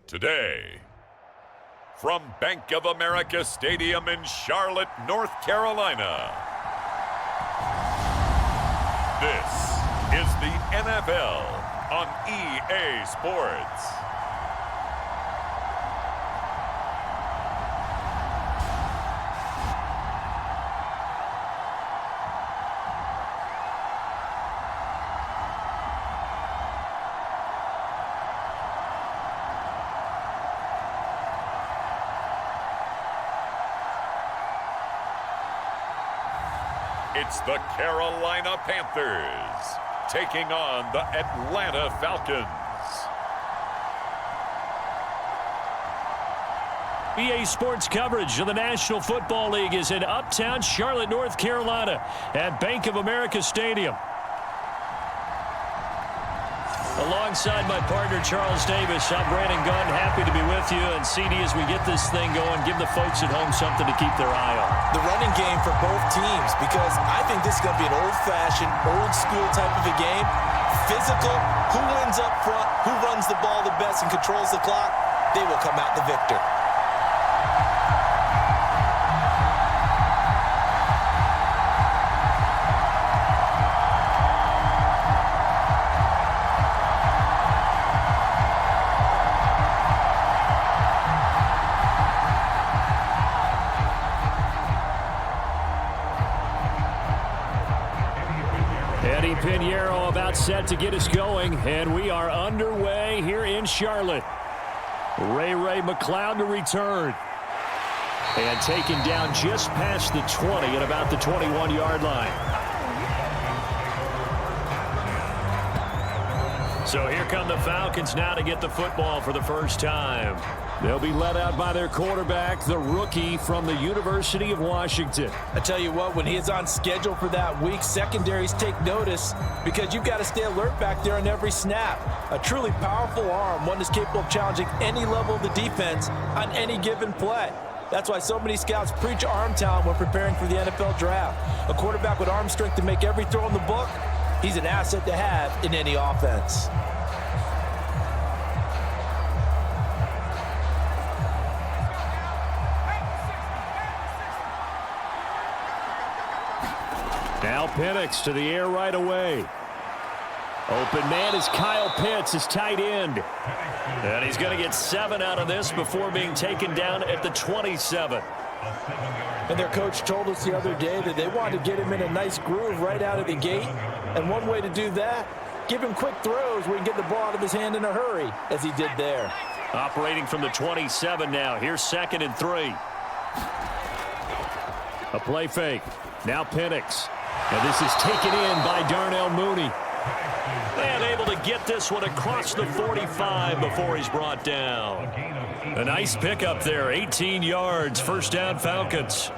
Today, from Bank of America Stadium in Charlotte, North Carolina, this is the NFL on EA Sports. It's the Carolina Panthers taking on the Atlanta Falcons. EA Sports coverage of the National Football League is in uptown Charlotte, North Carolina at Bank of America Stadium. Alongside my partner, Charles Davis, I'm Brandon Gunn, happy to be with you. And CD, as we get this thing going, give the folks at home something to keep their eye on. The running game for both teams, because I think this is going to be an old-fashioned, old-school type of a game. Physical, who wins up front, who runs the ball the best and controls the clock, they will come out the victor. Pinheiro about set to get us going, and we are underway here in Charlotte. Ray McLeod to return. And taken down just past the 20 at about the 21-yard line. So here come the Falcons now to get the football for the first time. They'll be led out by their quarterback, the rookie from the University of Washington. I tell you what, when he is on schedule for that week, secondaries take notice because you've got to stay alert back there on every snap. A truly powerful arm, one that's capable of challenging any level of the defense on any given play. That's why so many scouts preach arm talent when preparing for the NFL draft. A quarterback with arm strength to make every throw in the book, he's an asset to have in any offense. Now Penix to the air right away. Open man is Kyle Pitts, his tight end. And he's going to get 7 out of this before being taken down at the 27. And their coach told us the other day that they wanted to get him in a nice groove right out of the gate. And one way to do that, give him quick throws where he can get the ball out of his hand in a hurry, as he did there. Operating from the 27 now. Here's 2nd and 3. A play fake. Now Penix. And this is taken in by Darnell Mooney. And able to get this one across the 45 before he's brought down. A nice pickup there, 18 yards, first down Falcons.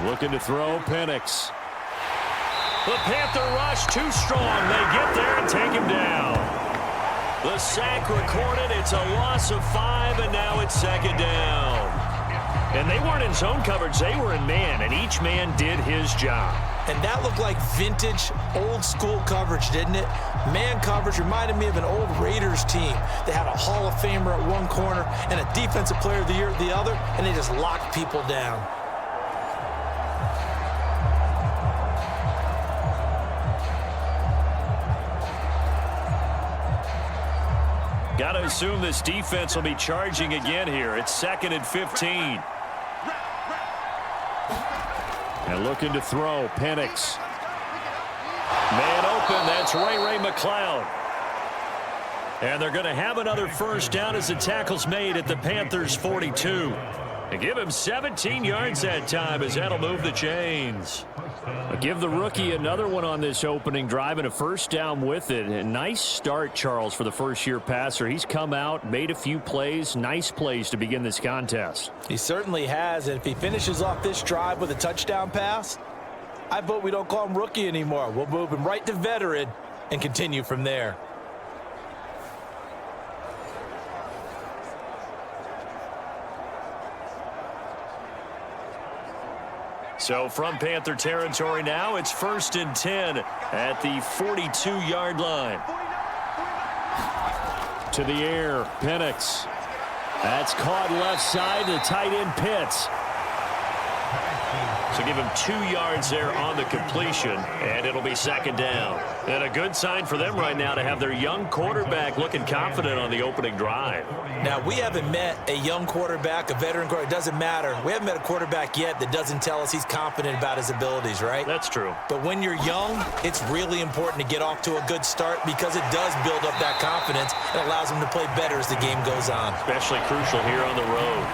Looking to throw, Penix. The Panther rush too strong. They get there and take him down. The sack recorded. It's a loss of 5, and now it's 2nd down. And they weren't in zone coverage. They were in man, and each man did his job. And that looked like vintage, old-school coverage, didn't it? Man coverage reminded me of an old Raiders team. They had a Hall of Famer at one corner and a Defensive Player of the Year at the other, and they just locked people down. Got to assume this defense will be charging again here. It's 2nd and 15. And looking to throw, Penix. Man open, that's Ray McLeod. And they're going to have another first down as the tackle's made at the Panthers' 42. And give him 17 yards that time as that'll move the chains. Give the rookie another one on this opening drive and a first down with it. A nice start, Charles, for the first-year passer. He's come out, made a few plays, nice plays to begin this contest. He certainly has, and if he finishes off this drive with a touchdown pass, I vote we don't call him rookie anymore. We'll move him right to veteran and continue from there. So from Panther territory now, it's 1st and 10 at the 42-yard line. To the air, Penix. That's caught left side, the tight end Pitts. So give him 2 yards there on the completion, and it'll be 2nd down. And a good sign for them right now to have their young quarterback looking confident on the opening drive. Now, we haven't met a young quarterback, a veteran quarterback. It doesn't matter. We haven't met a quarterback yet that doesn't tell us he's confident about his abilities, right? That's true. But when you're young, it's really important to get off to a good start because it does build up that confidence and allows him to play better as the game goes on. Especially crucial here on the road.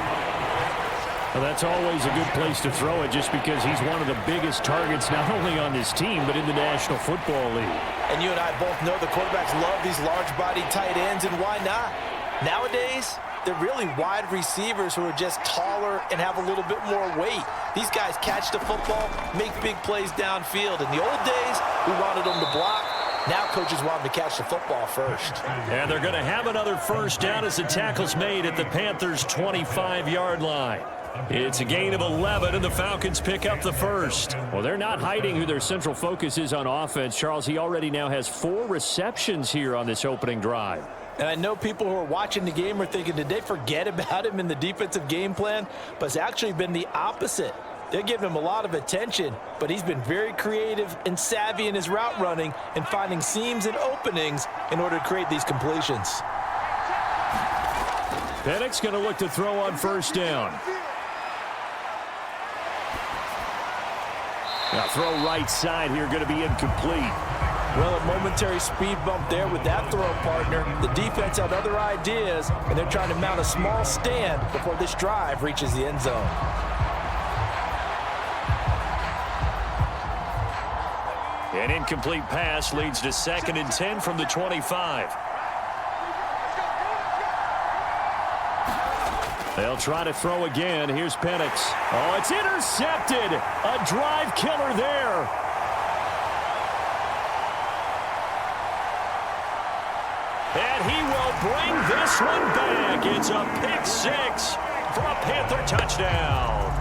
Well, that's always a good place to throw it just because he's one of the biggest targets not only on this team but in the National Football League. And you and I both know the quarterbacks love these large-bodied tight ends, and why not? Nowadays, they're really wide receivers who are just taller and have a little bit more weight. These guys catch the football, make big plays downfield. In the old days, we wanted them to block. Now coaches want them to catch the football first. And they're going to have another first down as the tackle's made at the Panthers' 25-yard line. It's a gain of 11, and the Falcons pick up the first. Well, they're not hiding who their central focus is on offense. Charles, he already now has 4 receptions here on this opening drive. And I know people who are watching the game are thinking, did they forget about him in the defensive game plan? But it's actually been the opposite. They're giving him a lot of attention, but he's been very creative and savvy in his route running and finding seams and openings in order to create these completions. Penix going to look to throw on first down. Now throw right side here, going to be incomplete. Well, a momentary speed bump there with that throw partner. The defense had other ideas, and they're trying to mount a small stand before this drive reaches the end zone. An incomplete pass leads to 2nd and 10 from the 25. They'll try to throw again. Here's Penix. Oh, it's intercepted. A drive killer there. And he will bring this one back. It's a pick 6 for a Panther touchdown.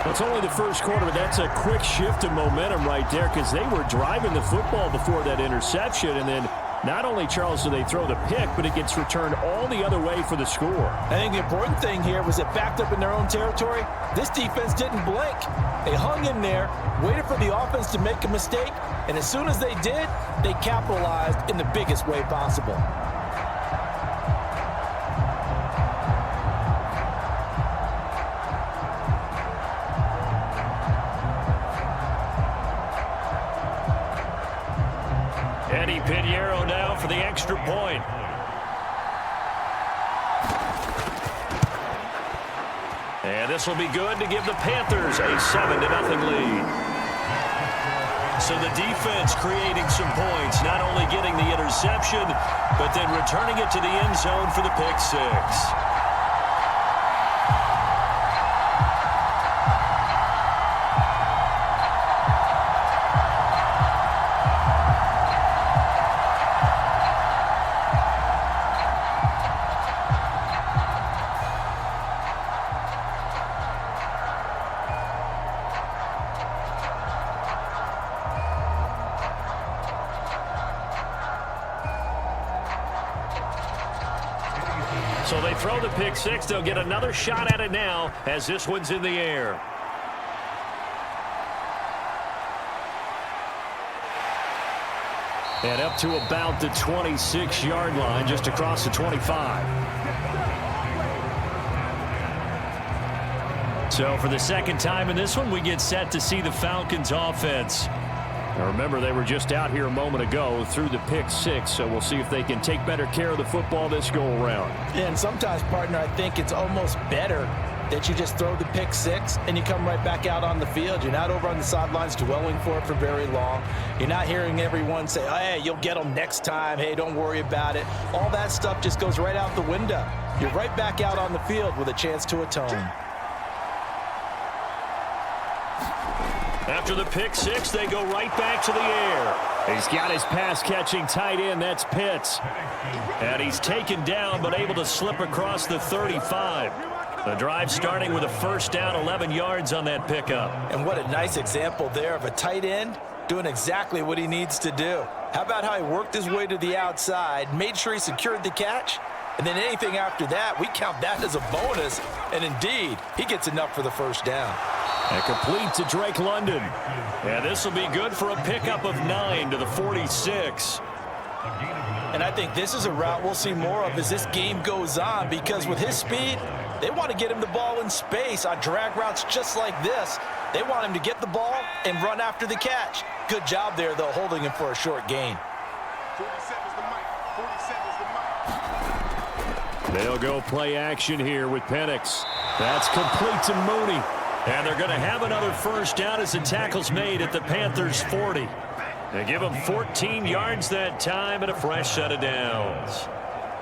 It's only the first quarter, but that's a quick shift of momentum right there because they were driving the football before that interception. And then not only, Charles, do they throw the pick, but it gets returned all the other way for the score. I think the important thing here was it backed up in their own territory. This defense didn't blink. They hung in there, waited for the offense to make a mistake, and as soon as they did, they capitalized in the biggest way possible. Eddie Pinheiro now for the extra point. And this will be good to give the Panthers a 7-0 lead. So the defense creating some points, not only getting the interception, but then returning it to the end zone for the pick 6. So they throw the pick 6. They'll get another shot at it now as this one's in the air. And up to about the 26-yard line, just across the 25. So for the second time in this one, we get set to see the Falcons offense. Now remember, they were just out here a moment ago through the pick 6, so we'll see if they can take better care of the football this go-around. And sometimes, partner, I think it's almost better that you just throw the pick six and you come right back out on the field. You're not over on the sidelines dwelling for it for very long. You're not hearing everyone say, oh, hey, you'll get them next time. Hey, don't worry about it. All that stuff just goes right out the window. You're right back out on the field with a chance to atone. After the pick six, they go right back to the air. He's got his pass-catching tight end. That's Pitts. And he's taken down, but able to slip across the 35. The drive starting with a first down, 11 yards on that pickup. And what a nice example there of a tight end doing exactly what he needs to do. How about how he worked his way to the outside, made sure he secured the catch, and then anything after that, we count that as a bonus. And indeed, he gets enough for the first down. And complete to Drake London. And this will be good for a pickup of 9 to the 46. And I think this is a route we'll see more of as this game goes on, because with his speed, they want to get him the ball in space on drag routes just like this. They want him to get the ball and run after the catch. Good job there, though, holding him for a short gain. 47's the mic. 47's the mic. They'll go play action here with Penix. That's complete to Mooney. And they're going to have another first down as the tackle's made at the Panthers' 40. They give him 14 yards that time and a fresh set of downs.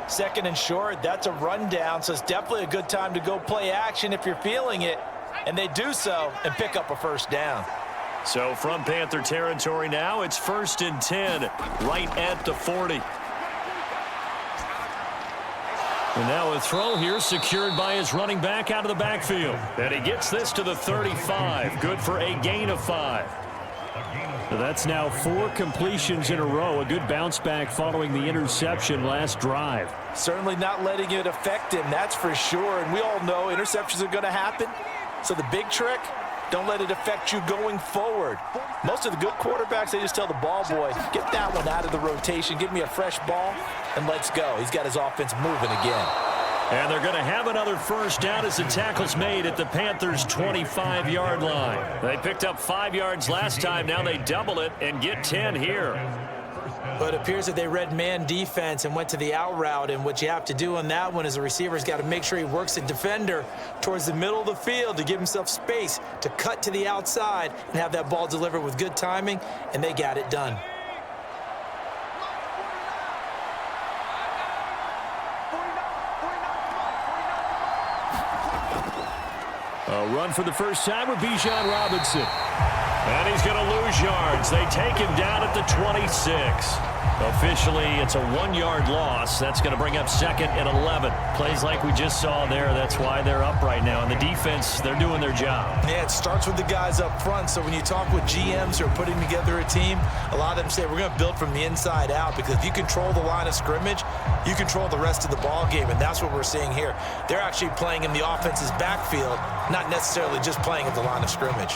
Second and short, that's a rundown, so it's definitely a good time to go play action if you're feeling it. And they do so and pick up a first down. So from Panther territory now, it's 1st and 10, right at the 40. And now a throw here secured by his running back out of the backfield. And he gets this to the 35. Good for a gain of 5. So that's now 4 completions in a row. A good bounce back following the interception last drive. Certainly not letting it affect him, that's for sure. And we all know interceptions are going to happen. So the big trick, don't let it affect you going forward. Most of the good quarterbacks, they just tell the ball boy, get that one out of the rotation, give me a fresh ball, and let's go. He's got his offense moving again. And they're going to have another first down as the tackle's made at the Panthers' 25-yard line. They picked up 5 yards last time. Now they double it and get 10 here. But it appears that they read man defense and went to the out route. And what you have to do on that one is the receiver's got to make sure he works the defender towards the middle of the field to give himself space to cut to the outside and have that ball delivered with good timing. And they got it done. A run for the first time with Bijan Robinson. And he's going to lose yards. They take him down at the 26. Officially, it's a 1-yard loss. That's going to bring up 2nd and 11. Plays like we just saw there. That's why they're up right now. And the defense, they're doing their job. Yeah, it starts with the guys up front. So when you talk with GMs who are putting together a team, a lot of them say we're going to build from the inside out, because if you control the line of scrimmage, you control the rest of the ball game. And that's what we're seeing here. They're actually playing in the offense's backfield, not necessarily just playing at the line of scrimmage.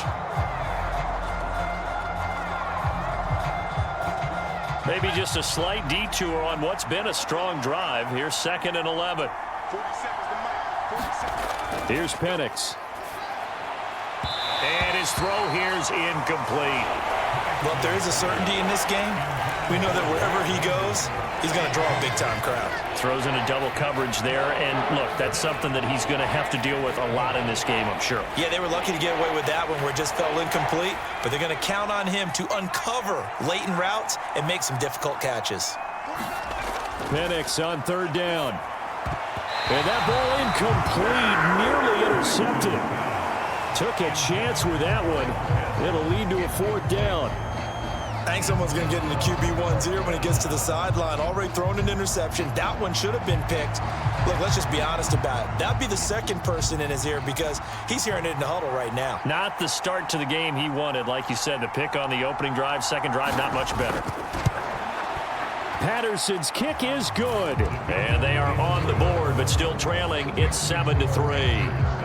Maybe just a slight detour on what's been a strong drive. Here's 2nd and 11. 47's the mic. 47. Here's Penix. And his throw here's incomplete. Well, if there is a certainty in this game, we know that wherever he goes, he's going to draw a big-time crowd. Throws in a double coverage there. And, look, that's something that he's going to have to deal with a lot in this game, I'm sure. Yeah, they were lucky to get away with that one where it just fell incomplete, but they're going to count on him to uncover latent routes and make some difficult catches. Penix on 3rd down. And that ball incomplete, nearly intercepted. Took a chance with that one. It'll lead to a 4th down. I think someone's going to get into QB1-0 when he gets to the sideline. Already thrown an interception. That one should have been picked. Look, let's just be honest about it. That'd be the second person in his ear, because he's hearing it in the huddle right now. Not the start to the game he wanted. Like you said, the pick on the opening drive, second drive, not much better. Patterson's kick is good. And they are on the board, but still trailing. It's 7-3.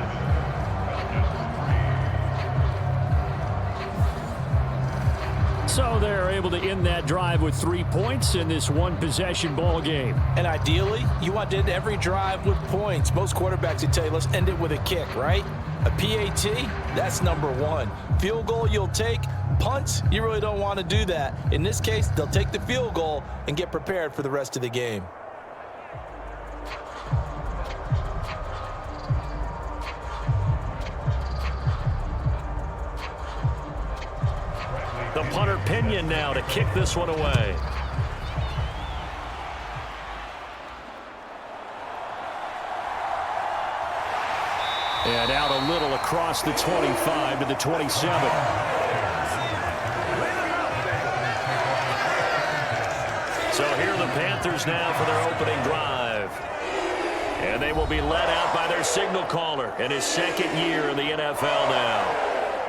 So they're able to end that drive with 3 points in this one-possession ball game. And ideally, you want to end every drive with points. Most quarterbacks would tell you, let's end it with a kick, right? A PAT, that's number 1. Field goal you'll take. Punts, you really don't want to do that. In this case, they'll take the field goal and get prepared for the rest of the game. Pinion now to kick this one away. And out a little across the 25 to the 27. So here are the Panthers now for their opening drive. And they will be led out by their signal caller in his second year in the NFL now.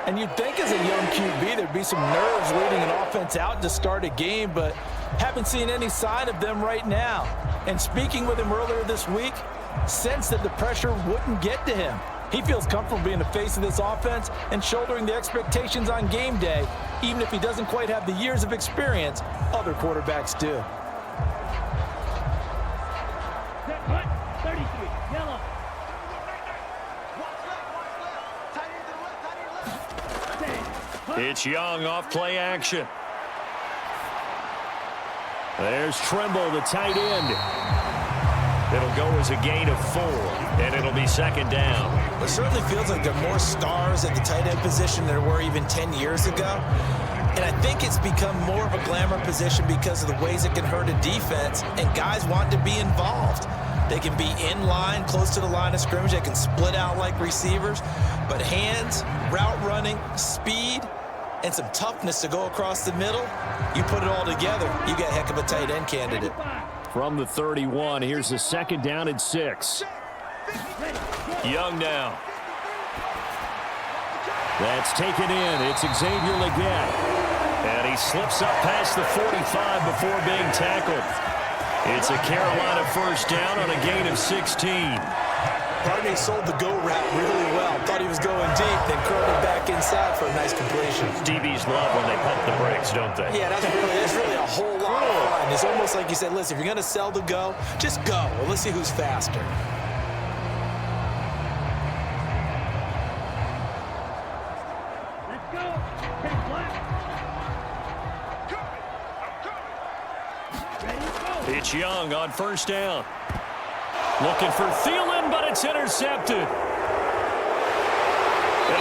And you'd think as a young QB there'd be some nerves leading an offense out to start a game, but haven't seen any sign of them right now. And speaking with him earlier this week, sensed that the pressure wouldn't get to him. He feels comfortable being the face of this offense and shouldering the expectations on game day, even if he doesn't quite have the years of experience other quarterbacks do. It's Young off play action. There's Trimble, the tight end. It'll go as a gain of 4, and it'll be second down. It certainly feels like there are more stars at the tight end position than there were even 10 years ago. And I think it's become more of a glamour position because of the ways it can hurt a defense, and guys want to be involved. They can be in line, close to the line of scrimmage. They can split out like receivers. But hands, route running, speed, and some toughness to go across the middle, you put it all together, you got a heck of a tight end candidate. From the 31, here's a second down and 6. Young now. That's taken in. It's Xavier Legette. And he slips up past the 45 before being tackled. It's a Carolina first down on a gain of 16. Pardney sold the go route really well. Thought he was going deep, then curled it back inside for a nice completion. DBs love when they pump the brakes, don't they? Yeah, that's really a whole lot of fun. It's almost like you said, listen, if you're going to sell the go, just go. Well, let's see who's faster. It's Young on first down. Looking for Thielen, but it's intercepted. And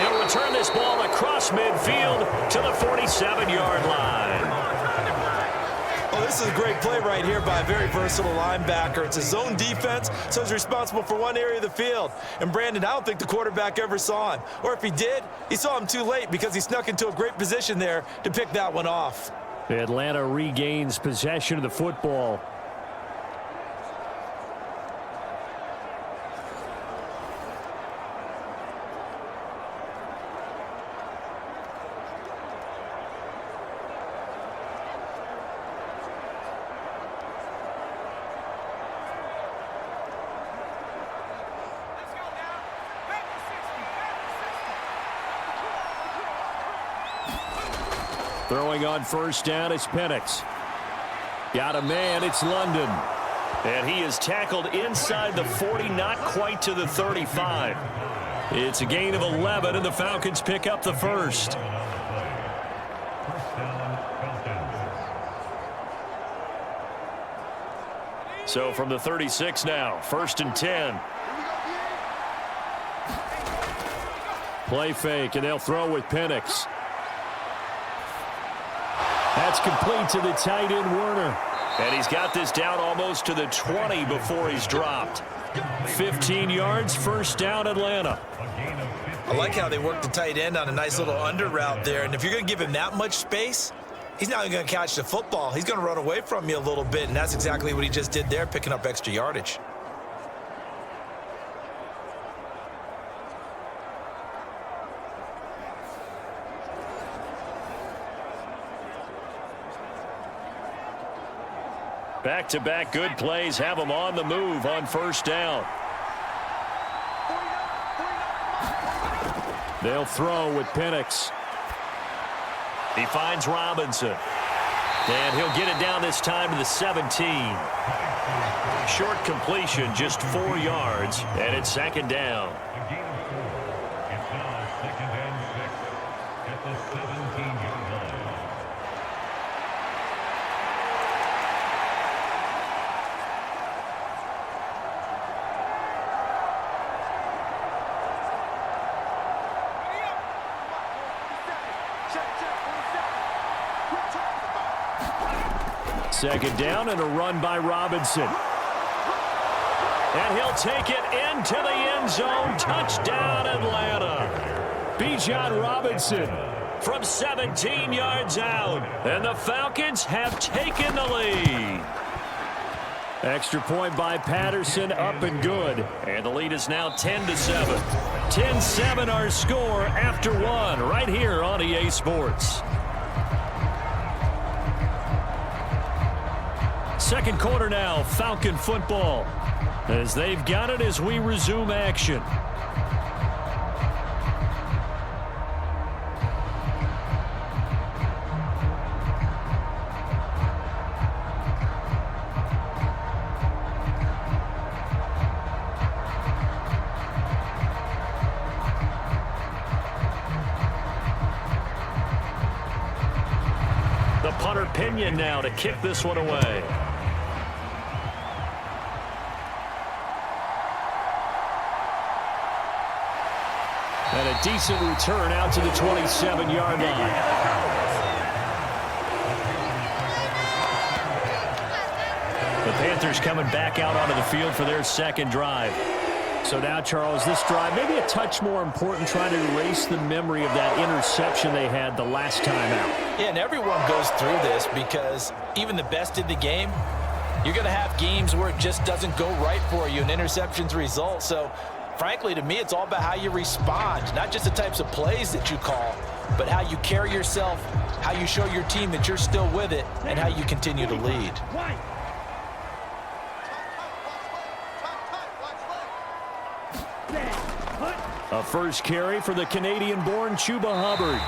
he'll return this ball across midfield to the 47-yard line. Oh, this is a great play right here by a very versatile linebacker. It's a zone defense, so he's responsible for one area of the field. And Brandon, I don't think the quarterback ever saw him. Or if he did, he saw him too late because he snuck into a great position there to pick that one off. Atlanta regains possession of the football. Throwing on first down is Penix. Got a man, it's London. And he is tackled inside the 40, not quite to the 35. It's a gain of 11, and the Falcons pick up the first. So from the 36 now, 1st and 10. Play fake, and they'll throw with Penix. That's complete to the tight end, Werner. And he's got this down almost to the 20 before he's dropped. 15 yards, first down, Atlanta. I like how they work the tight end on a nice little under route there. And if you're going to give him that much space, he's not going to catch the football. He's going to run away from you a little bit, and that's exactly what he just did there, picking up extra yardage. Back-to-back good plays have him on the move on first down. They'll throw with Penix. He finds Robinson. And he'll get it down this time to the 17. Short completion, just 4 yards, and it's second down. Second down and a run by Robinson. And he'll take it into the end zone. Touchdown, Atlanta. Bijan Robinson from 17 yards out. And the Falcons have taken the lead. Extra point by Patterson, up and good. And the lead is now 10-7. 10-7 our score after one right here on EA Sports. Second quarter now, Falcon football. As they've got it as we resume action. The punter Pinion now to kick this one away. And a decent return out to the 27-yard line. The Panthers coming back out onto the field for their second drive. So now, Charles, this drive maybe a touch more important, trying to erase the memory of that interception they had the last time out. Yeah, and everyone goes through this because even the best in the game, you're going to have games where it just doesn't go right for you, and interceptions result. So, frankly, to me, it's all about how you respond, not just the types of plays that you call, but how you carry yourself, how you show your team that you're still with it, and how you continue to lead. A first carry for the Canadian-born Chuba Hubbard.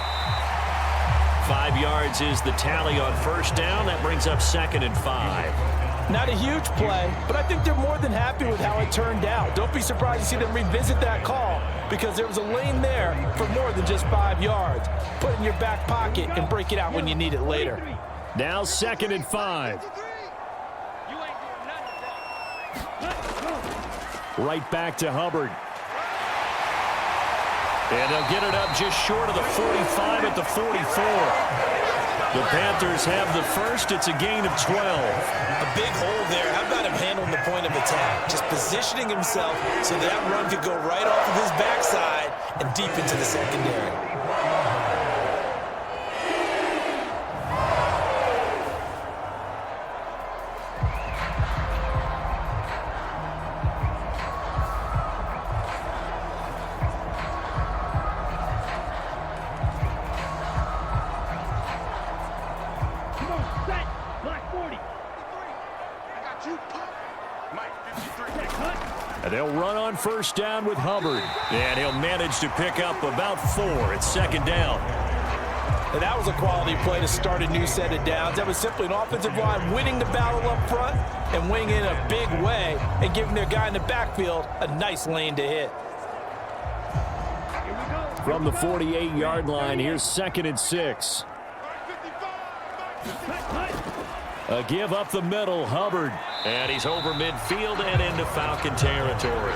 5 yards is the tally on first down. That brings up 2nd and 5. Not a huge play, but I think they're more than happy with how it turned out. Don't be surprised to see them revisit that call because there was a lane there for more than just 5 yards. Put it in your back pocket and break it out when you need it later. Now 2nd and 5. Right back to Hubbard. And they'll get it up just short of the 45 at the 44. The Panthers have the first. It's a gain of 12. A big hole there. How about him handling the point of attack? Just positioning himself so that run could go right off of his backside and deep into the secondary. And they'll run on first down with Hubbard. And he'll manage to pick up about 4. It's 2nd down. And that was a quality play to start a new set of downs. That was simply an offensive line winning the battle up front and winning in a big way and giving their guy in the backfield a nice lane to hit. From the 48-yard line, here's 2nd and 6. A give up the middle, Hubbard. And he's over midfield and into Falcon territory.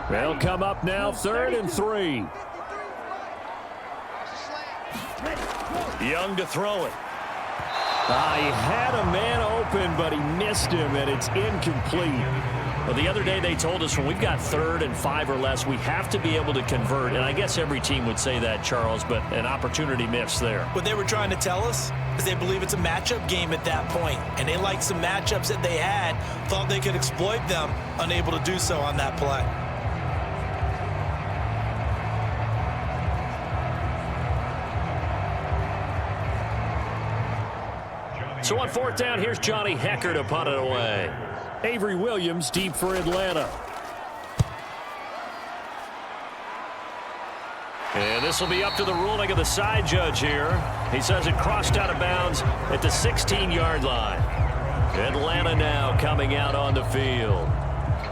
They'll come up now, 3rd and 3. Young to throw it. He had a man open, but he missed him, and it's incomplete. Well, the other day they told us when we've got 3rd and 5 or less, we have to be able to convert. And I guess every team would say that, Charles, but an opportunity missed there. What they were trying to tell us is they believe it's a matchup game at that point, and they liked some matchups that they had, thought they could exploit them, unable to do so on that play. So on 4th down, here's Johnny Hecker to punt it away. Avery Williams deep for Atlanta. And this will be up to the ruling of the side judge here. He says it crossed out of bounds at the 16-yard line. Atlanta now coming out on the field.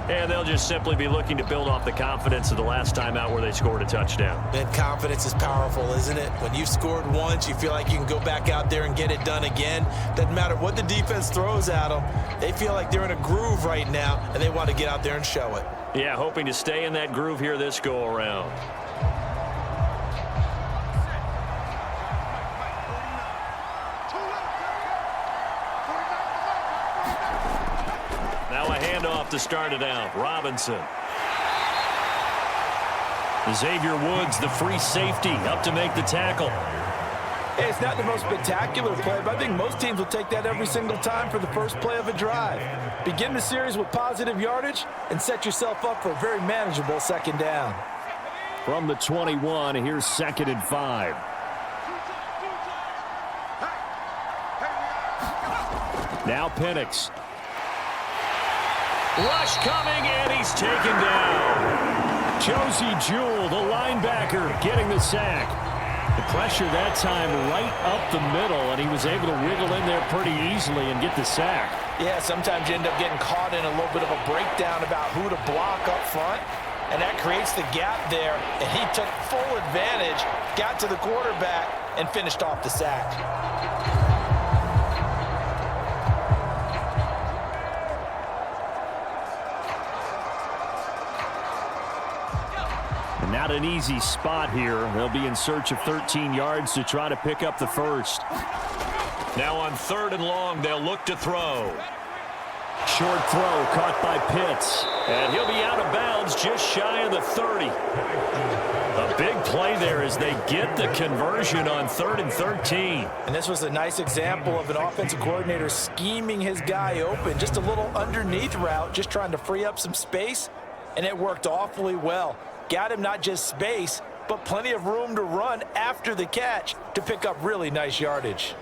And they'll just simply be looking to build off the confidence of the last time out where they scored a touchdown. And confidence is powerful, isn't it? When you've scored once, you feel like you can go back out there and get it done again. Doesn't matter what the defense throws at them. They feel like they're in a groove right now, and they want to get out there and show it. Yeah, hoping to stay in that groove here this go-around. Now a handoff to start it out. Robinson. Xavier Woods, the free safety, up to make the tackle. Hey, it's not the most spectacular play, but I think most teams will take that every single time for the first play of a drive. Begin the series with positive yardage and set yourself up for a very manageable second down. From the 21, here's 2nd and 5. Now Penix. Rush coming, and he's taken down. Josie Jewell, the linebacker, getting the sack. The pressure that time right up the middle, and he was able to wiggle in there pretty easily and get the sack. Yeah, sometimes you end up getting caught in a little bit of a breakdown about who to block up front, and that creates the gap there, and he took full advantage, got to the quarterback, and finished off the sack. Not an easy spot here. They'll be in search of 13 yards to try to pick up the first. Now on 3rd and long, they'll look to throw. Short throw caught by Pitts. And he'll be out of bounds just shy of the 30. A big play there as they get the conversion on 3rd and 13. And this was a nice example of an offensive coordinator scheming his guy open. Just a little underneath route, just trying to free up some space, and it worked awfully well. Got him not just space, but plenty of room to run after the catch to pick up really nice yardage.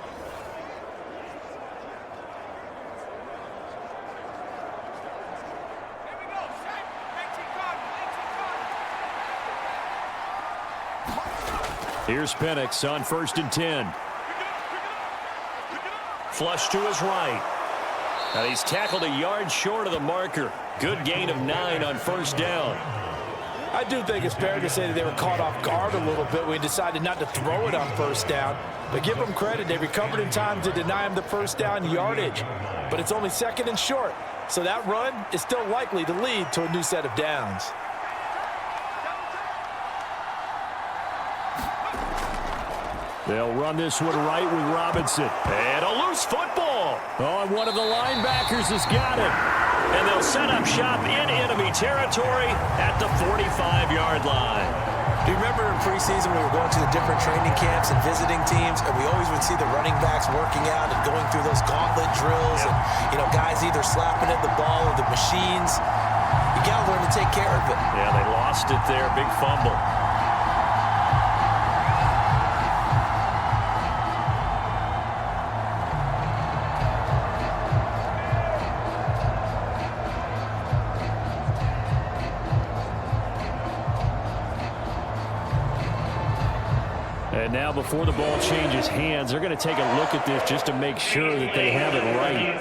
Here's Penix on 1st and 10. Flush to his right. And he's tackled a yard short of the marker. Good gain of 9 on 1st down. I do think it's fair to say that they were caught off guard a little bit when we decided not to throw it on 1st down. But give them credit. They recovered in time to deny him the 1st down yardage. But it's only 2nd and short. So that run is still likely to lead to a new set of downs. They'll run this one right with Robinson. And a loose football. Oh, and one of the linebackers has got it. And they'll set up shop in enemy territory at the 45-yard line. Do you remember in preseason we were going to the different training camps and visiting teams, and we always would see the running backs working out and going through those gauntlet drills, and, you know, guys either slapping at the ball or the machines. You got to learn to take care of it. Yeah, they lost it there. Big fumble. And now before the ball changes hands, they're going to take a look at this just to make sure that they have it right.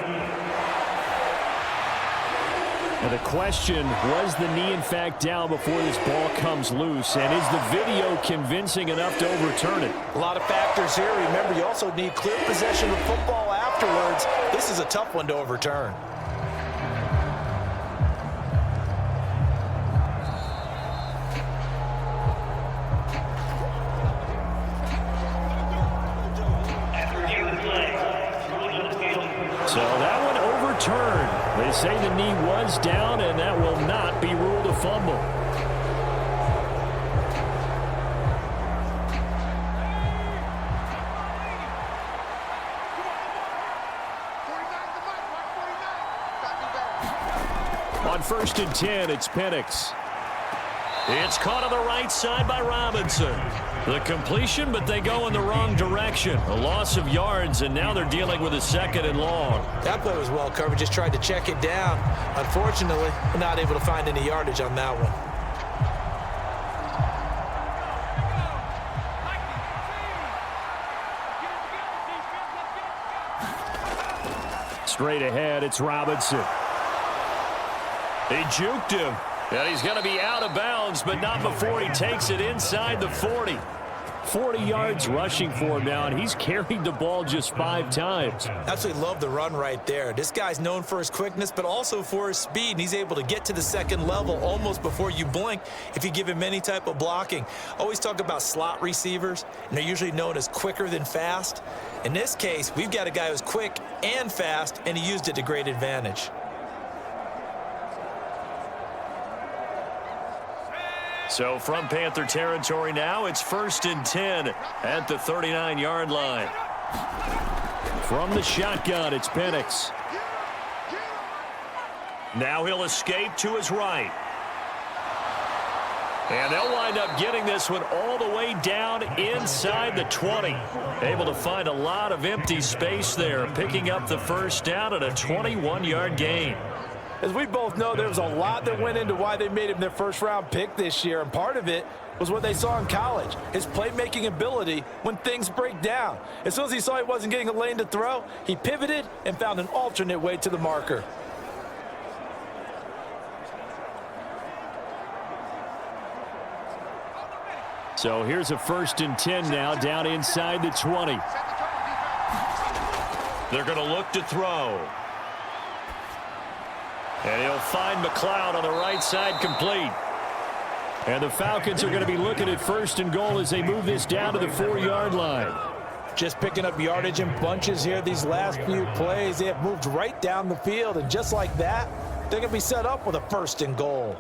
And the question, was the knee in fact down before this ball comes loose? And is the video convincing enough to overturn it? A lot of factors here. Remember, you also need clear possession of football afterwards. This is a tough one to overturn. So that one overturned. They say the knee was down, and that will not be ruled a fumble. On 1st and 10, it's Penix. It's caught on the right side by Robinson. The completion, but they go in the wrong direction. A loss of yards, and now they're dealing with a 2nd and long. That play was well covered. Just tried to check it down. Unfortunately, not able to find any yardage on that one. Straight ahead, it's Robinson. He juked him. And he's going to be out of bounds, but not before he takes it inside the 40. 40 yards rushing for him now, and he's carried the ball just 5 times. Absolutely love the run right there. This guy's known for his quickness, but also for his speed, and he's able to get to the second level almost before you blink if you give him any type of blocking. Always talk about slot receivers, and they're usually known as quicker than fast. In this case, we've got a guy who's quick and fast, and he used it to great advantage. So from Panther territory now, it's 1st and 10 at the 39-yard line. From the shotgun, it's Penix. Now he'll escape to his right. And they'll wind up getting this one all the way down inside the 20. Able to find a lot of empty space there, picking up the first down at a 21-yard gain. As we both know, there was a lot that went into why they made him their first-round pick this year, and part of it was what they saw in college, his playmaking ability when things break down. As soon as he saw he wasn't getting a lane to throw, he pivoted and found an alternate way to the marker. So here's a 1st and 10 now, down inside the 20. They're going to look to throw. And he'll find McLeod on the right side, complete. And the Falcons are going to be looking at 1st and goal as they move this down to the 4-yard line. Just picking up yardage in bunches here these last few plays. They have moved right down the field, and just like that, they're going to be set up with a 1st and goal.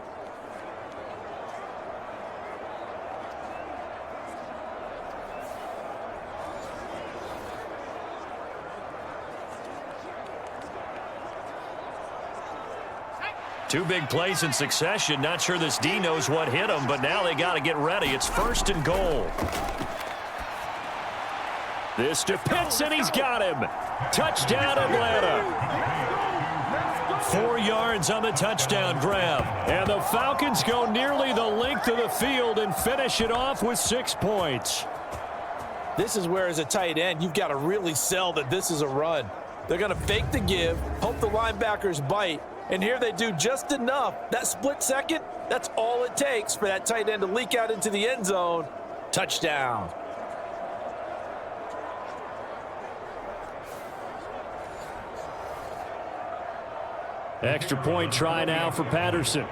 Two big plays in succession. Not sure this D knows what hit him, but now they got to get ready. It's 1st and goal. This to Pitts, and he's got him. Touchdown, Atlanta. 4 yards on the touchdown grab. And the Falcons go nearly the length of the field and finish it off with 6 points. This is where, as a tight end, you've got to really sell that this is a run. They're going to fake the give, hope the linebackers bite, and here they do just enough. That split second, that's all it takes for that tight end to leak out into the end zone. Touchdown. Extra point try now for Patterson.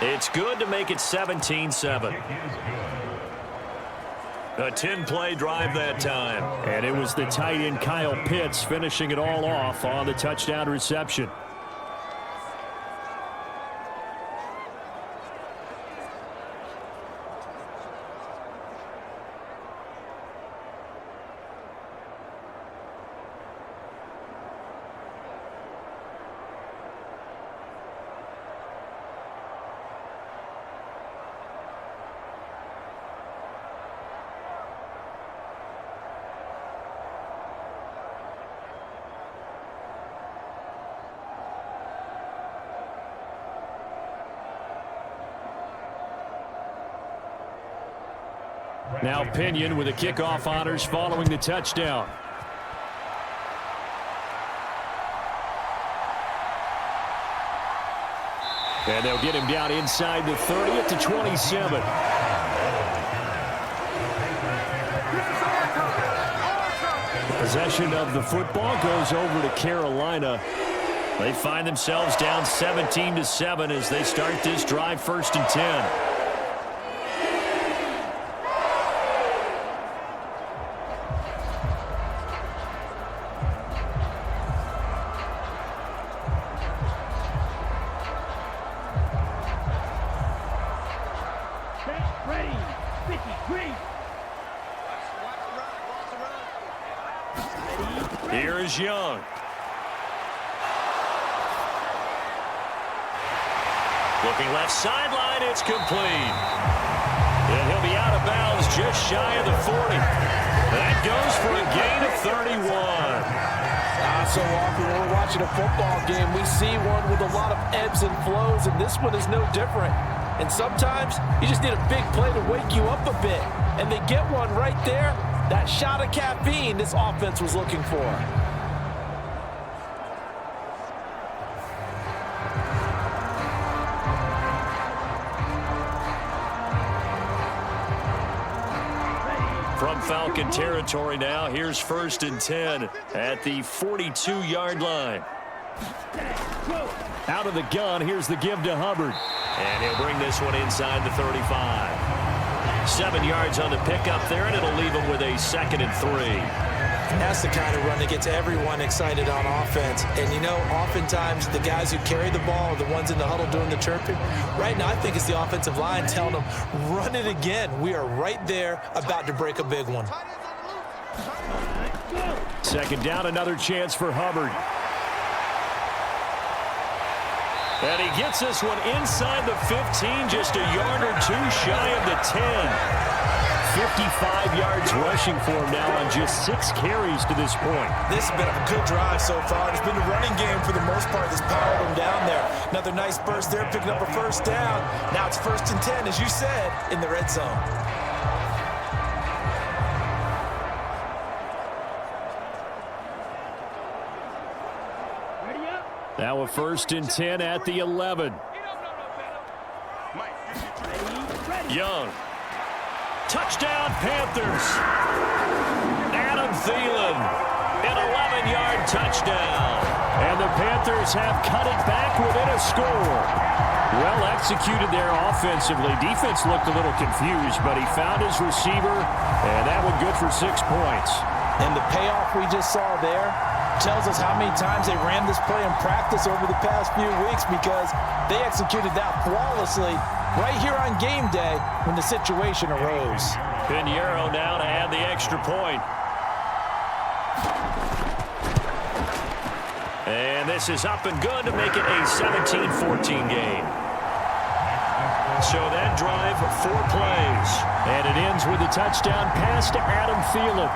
It's good to make it 17-7. A 10-play drive that time. And it was the tight end Kyle Pitts finishing it all off on the touchdown reception. Now Pinion with the kickoff honors following the touchdown. And they'll get him down inside the 30 at the 27. Possession of the football goes over to Carolina. They find themselves down 17-7 as they start this drive, 1st and 10. Here's Young. Looking left sideline, it's complete. And he'll be out of bounds just shy of the 40. That goes for a gain of 31. So often when we're watching a football game, we see one with a lot of ebbs and flows, and this one is no different. And sometimes you just need a big play to wake you up a bit. And they get one right there. That shot of caffeine this offense was looking for. From Falcon territory now, here's 1st and 10 at the 42-yard line. Out of the gun, here's the give to Hubbard. And he'll bring this one inside the 35. 7 yards on the pickup there, and it'll leave him with a 2nd and 3. And that's the kind of run that gets everyone excited on offense. And, you know, oftentimes the guys who carry the ball are the ones in the huddle doing the chirping. Right now, I think it's the offensive line telling them, run it again. We are right there about to break a big one. 2nd down, another chance for Hubbard. And he gets this one inside the 15, just a yard or two shy of the 10. 55 yards rushing for him now on just 6 carries to this point. This has been a good drive so far. It's been the running game for the most part that's powered him down there. Another nice burst there, picking up a 1st down. Now it's 1st and 10, as you said, in the red zone. Now a 1st and 10 at the 11. Young. Touchdown, Panthers. Adam Thielen, an 11-yard touchdown. And the Panthers have cut it back within a score. Well executed there offensively. Defense looked a little confused, but he found his receiver, and that one good for 6 points. And the payoff we just saw there tells us how many times they ran this play in practice over the past few weeks, because they executed that flawlessly right here on game day when the situation arose. Pinheiro now to add the extra point. And this is up and good to make it a 17-14 game. So that drive, 4 plays. And it ends with a touchdown pass to Adam Thielen.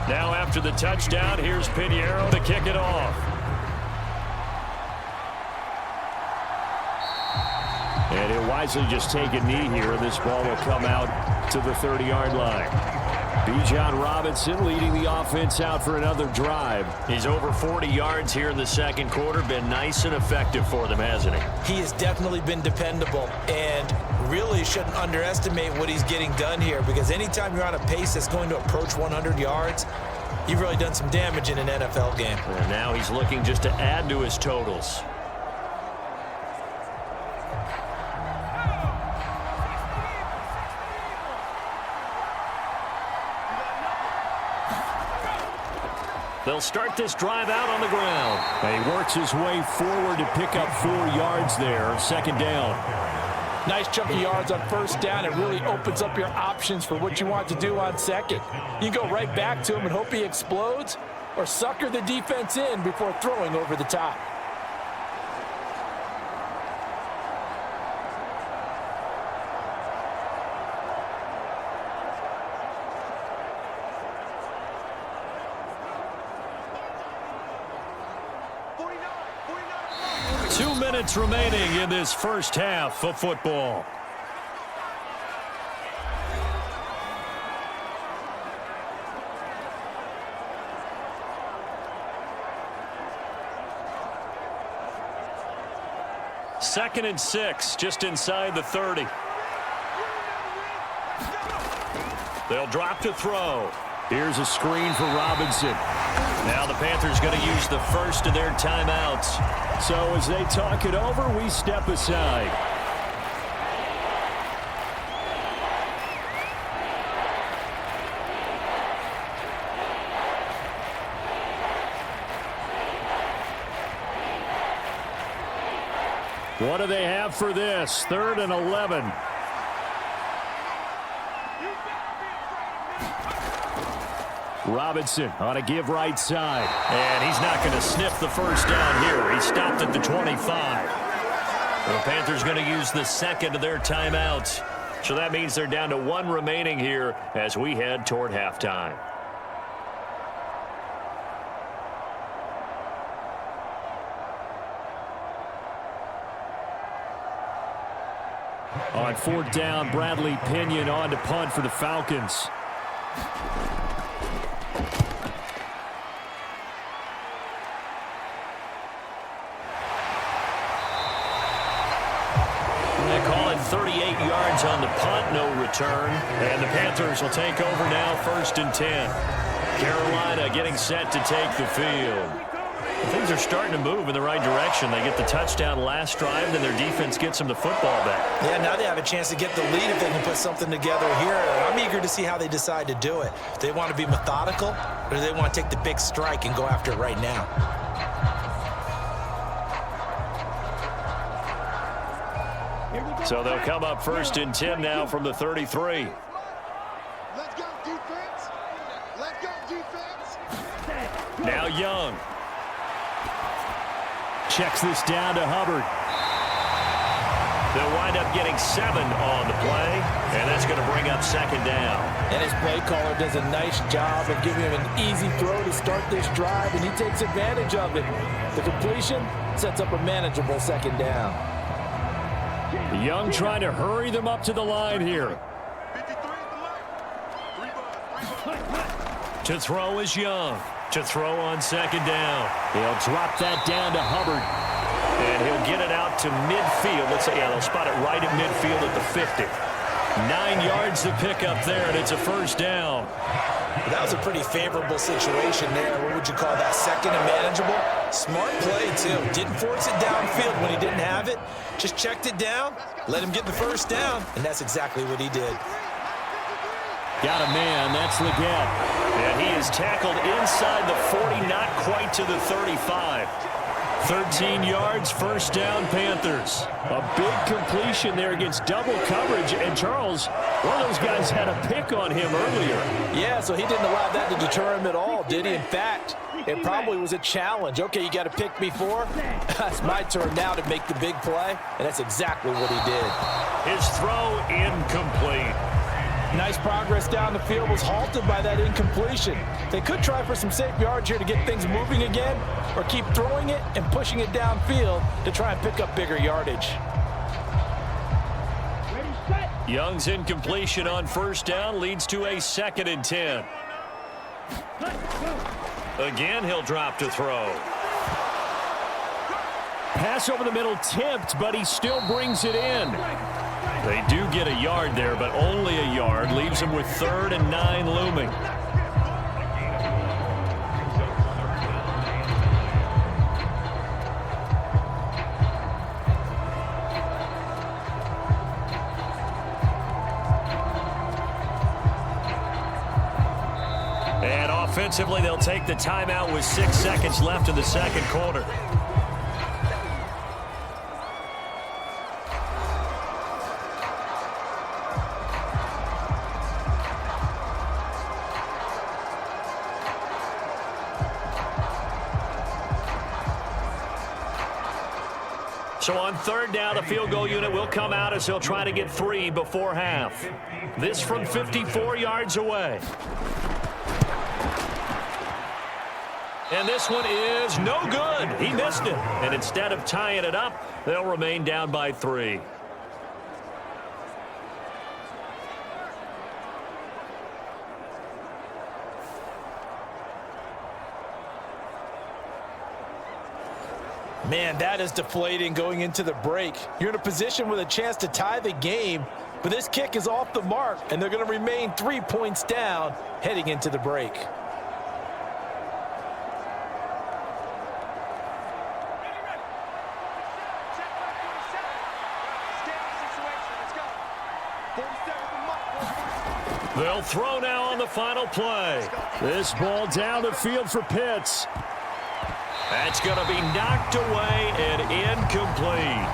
Now after the touchdown, here's Pinheiro to kick it off. And he'll wisely just take a knee here. This ball will come out to the 30-yard line. Bijan Robinson leading the offense out for another drive. He's over 40 yards here in the 2nd quarter. Been nice and effective for them, hasn't he? He has definitely been dependable, and really shouldn't underestimate what he's getting done here, because anytime you're on a pace that's going to approach 100 yards, you've really done some damage in an NFL game. And now he's looking just to add to his totals. They'll start this drive out on the ground. And he works his way forward to pick up 4 yards there. 2nd down. Nice chunk of yards on 1st down. It really opens up your options for what you want to do on 2nd. You can go right back to him and hope he explodes, or sucker the defense in before throwing over the top. Remaining in this first half of football. Second and 6, just inside the 30. They'll drop to throw. Here's a screen for Robinson. Now the Panthers going to use the first of their timeouts. So as they talk it over, we step aside. What do they have for this? 3rd and 11. Robinson on a give right side. And he's not going to sniff the first down here. He stopped at the 25. The Panthers going to use the 2nd of their timeouts. So that means they're down to 1 remaining here as we head toward halftime. On 4th down, Bradley Pinion on to punt for the Falcons. They call it 38 yards on the punt, no return. And the Panthers will take over now, 1st and 10. Carolina getting set to take the field. Things are starting to move in the right direction. They get the touchdown last drive, then their defense gets them the football back. Yeah, now they have a chance to get the lead if they can put something together here. I'm eager to see how they decide to do it. Do they want to be methodical, or do they want to take the big strike and go after it right now? So they'll come up 1st and 10 now from the 33. Let's go, defense. Let's go, defense. Now Young. Checks this down to Hubbard. They'll wind up getting 7 on the play, and that's going to bring up 2nd down. And his play caller does a nice job of giving him an easy throw to start this drive, and he takes advantage of it. The completion sets up a manageable 2nd down. Young trying to hurry them up to the line here. 53 is the line. To throw is Young. To throw on 2nd down. He'll drop that down to Hubbard. And he'll get it out to midfield. Let's say, yeah, they'll spot it right at midfield at the 50. 9 yards to pick up there, and it's a 1st down. That was a pretty favorable situation there. What would you call that? 2nd and manageable? Smart play, too. Didn't force it downfield when he didn't have it. Just checked it down, let him get the 1st down, and that's exactly what he did. Got a man. That's Leggett. And he is tackled inside the 40, not quite to the 35. 13 yards, 1st down, Panthers. A big completion there against double coverage, and Charles, one of those guys had a pick on him earlier. Yeah, so he didn't allow that to deter him at all, did he? In fact, it probably was a challenge. Okay, you got to pick me 4. It's my turn now to make the big play, and that's exactly what he did. His throw incomplete. Nice progress down the field, was halted by that incompletion. They could try for some safe yards here to get things moving again, or keep throwing it and pushing it downfield to try and pick up bigger yardage. Young's incompletion on 1st down leads to a 2nd and 10. Again, he'll drop to throw. Pass over the middle tipped, but he still brings it in. They do get a yard there, but only a yard. Leaves them with 3rd and 9 looming. And offensively, they'll take the timeout with 6 seconds left in the 2nd quarter. So on 3rd down, the field goal unit will come out as he'll try to get 3 before half. This from 54 yards away. And this one is no good. He missed it. And instead of tying it up, they'll remain down by 3. Man, that is deflating going into the break. You're in a position with a chance to tie the game, but this kick is off the mark, and they're going to remain 3 points down heading into the break. They'll throw now on the final play. This ball down the field for Pitts. That's going to be knocked away and incomplete.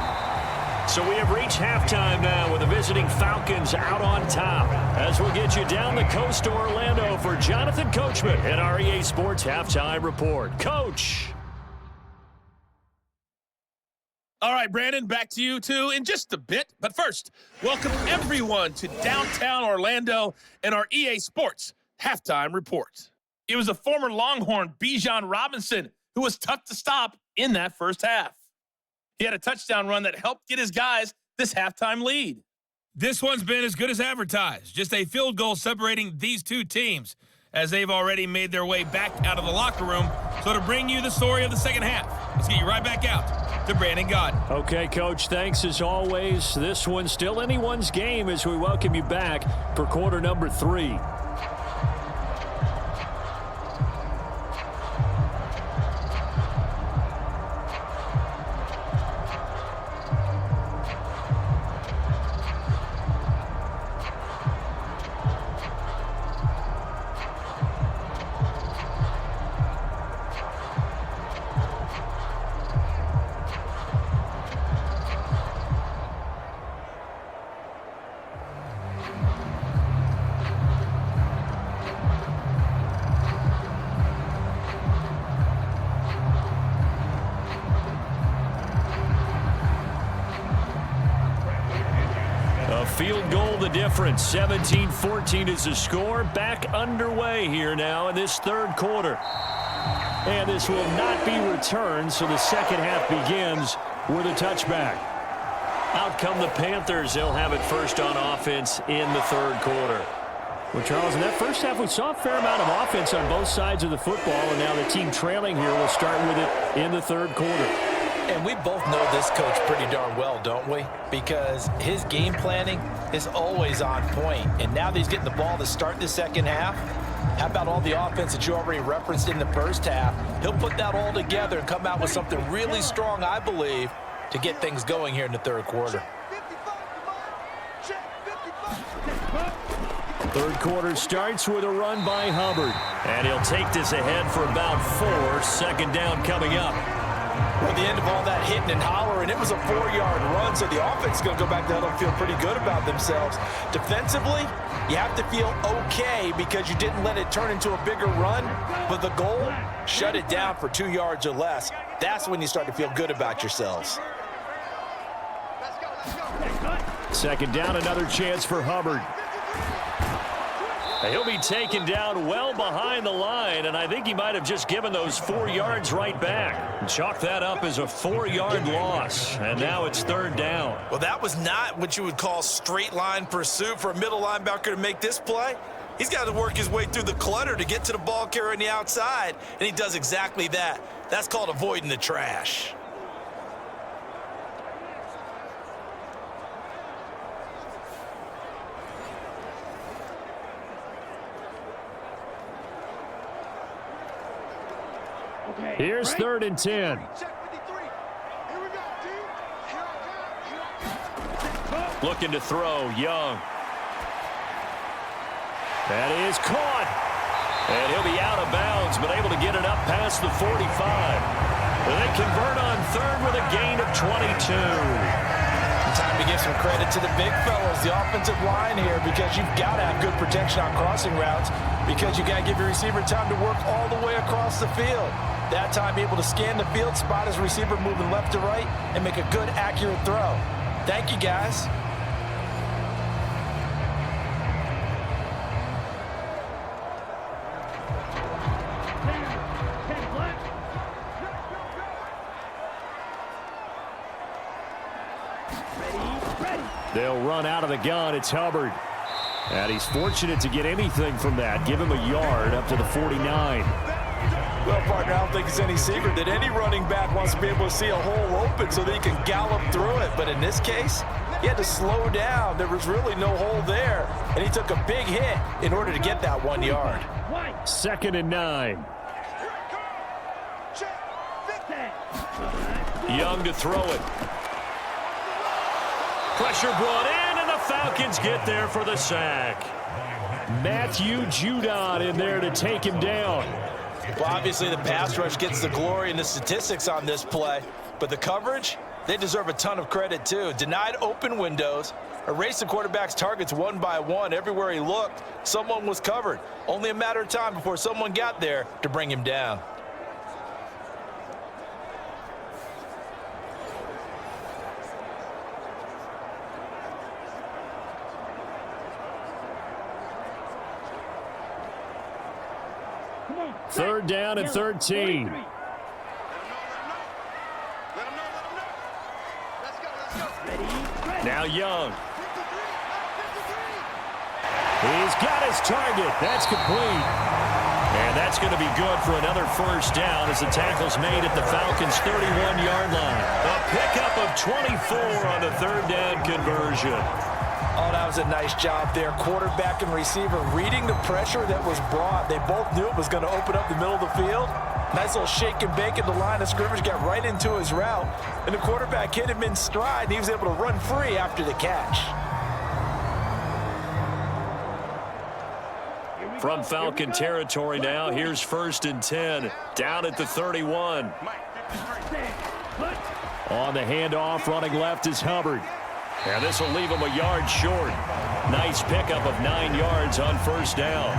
So we have reached halftime now with the visiting Falcons out on top. As we'll get you down the coast to Orlando for Jonathan Coachman and our EA Sports Halftime Report. Coach. All right, Brandon, back to you two in just a bit. But first, welcome everyone to downtown Orlando and our EA Sports halftime report. It was the former Longhorn Bijan Robinson who was tough to stop in that first half. He had a touchdown run that helped get his guys this halftime lead. This one's been as good as advertised. Just a field goal separating these two teams as they've already made their way back out of the locker room. So to bring you the story of the second half, let's get you right back out to Brandon Gaudin. Okay, Coach, thanks as always. This one's still anyone's game as we welcome you back for quarter number 3. Field goal the difference. 17-14 is the score. Back underway here now in this third quarter. And this will not be returned, so the second half begins with a touchback. Out come the Panthers. They'll have it first on offense in the third quarter. Well, Charles, in that first half, we saw a fair amount of offense on both sides of the football, and now the team trailing here will start with it in the third quarter. And we both know this coach pretty darn well, don't we? Because his game planning is always on point. And now that he's getting the ball to start the second half, how about all the offense that you already referenced in the first half? He'll put that all together and come out with something really strong, I believe, to get things going here in the third quarter. Third quarter starts with a run by Hubbard. And he'll take this ahead for about 4. Second down coming up. At the end of all that hitting and hollering, it was a 4-yard run, so the offense is going to go back to huddle and feel pretty good about themselves. Defensively, you have to feel okay because you didn't let it turn into a bigger run, but the goal, shut it down for 2 yards or less. That's when you start to feel good about yourselves. Second down, another chance for Hubbard. He'll be taken down well behind the line, and I think he might have just given those 4 yards right back. Chalk that up as a 4-yard loss, and now it's third down. Well, that was not what you would call straight line pursuit for a middle linebacker to make this play. He's got to work his way through the clutter to get to the ball carrier on the outside, and he does exactly that. That's called avoiding the trash. Here's 3rd and 10. Looking to throw, Young. That is caught. And he'll be out of bounds, but able to get it up past the 45. They convert on third with a gain of 22. Time to give some credit to the big fellas, the offensive line here, because you've got to have good protection on crossing routes because you got to give your receiver time to work all the way across the field. That time, be able to scan the field, spot his receiver moving left to right, and make a good, accurate throw. Thank you, guys. They'll run out of the gun. It's Hubbard. And he's fortunate to get anything from that. Give him a yard up to the 49. Well, partner, I don't think it's any secret that any running back wants to be able to see a hole open so that he can gallop through it. But in this case, he had to slow down. There was really no hole there. And he took a big hit in order to get that 1 yard. 2nd and 9. Young to throw it. Pressure brought in, and the Falcons get there for the sack. Matthew Judon in there to take him down. Well, obviously the pass rush gets the glory and the statistics on this play, but the coverage, they deserve a ton of credit too. Denied open windows, erased the quarterback's targets one by one. Everywhere he looked, someone was covered. Only a matter of time before someone got there to bring him down. Third down and 13. Let 'em know. Let's go. Now Young. He's got his target. That's complete. And that's going to be good for another first down as the tackle's made at the Falcons' 31-yard line. A pickup of 24 on the third down conversion. Oh, that was a nice job there. Quarterback and receiver reading the pressure that was brought. They both knew it was going to open up the middle of the field. Nice little shake and bake at the line of scrimmage, got right into his route. And the quarterback hit him in stride, and he was able to run free after the catch. From Falcon territory now, here's 1st and 10, down at the 31. On the handoff, running left is Hubbard. And this will leave him a yard short. Nice pickup of 9 yards on first down.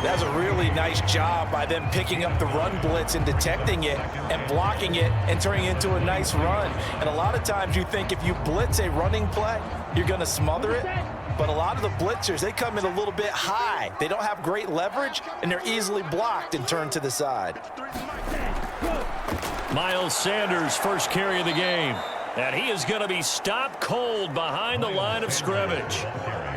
That's a really nice job by them picking up the run blitz and detecting it and blocking it and turning it into a nice run. And a lot of times you think if you blitz a running play, you're going to smother it. But a lot of the blitzers, they come in a little bit high. They don't have great leverage, and they're easily blocked and turned to the side. Miles Sanders, first carry of the game. And he is going to be stopped cold behind the line of scrimmage.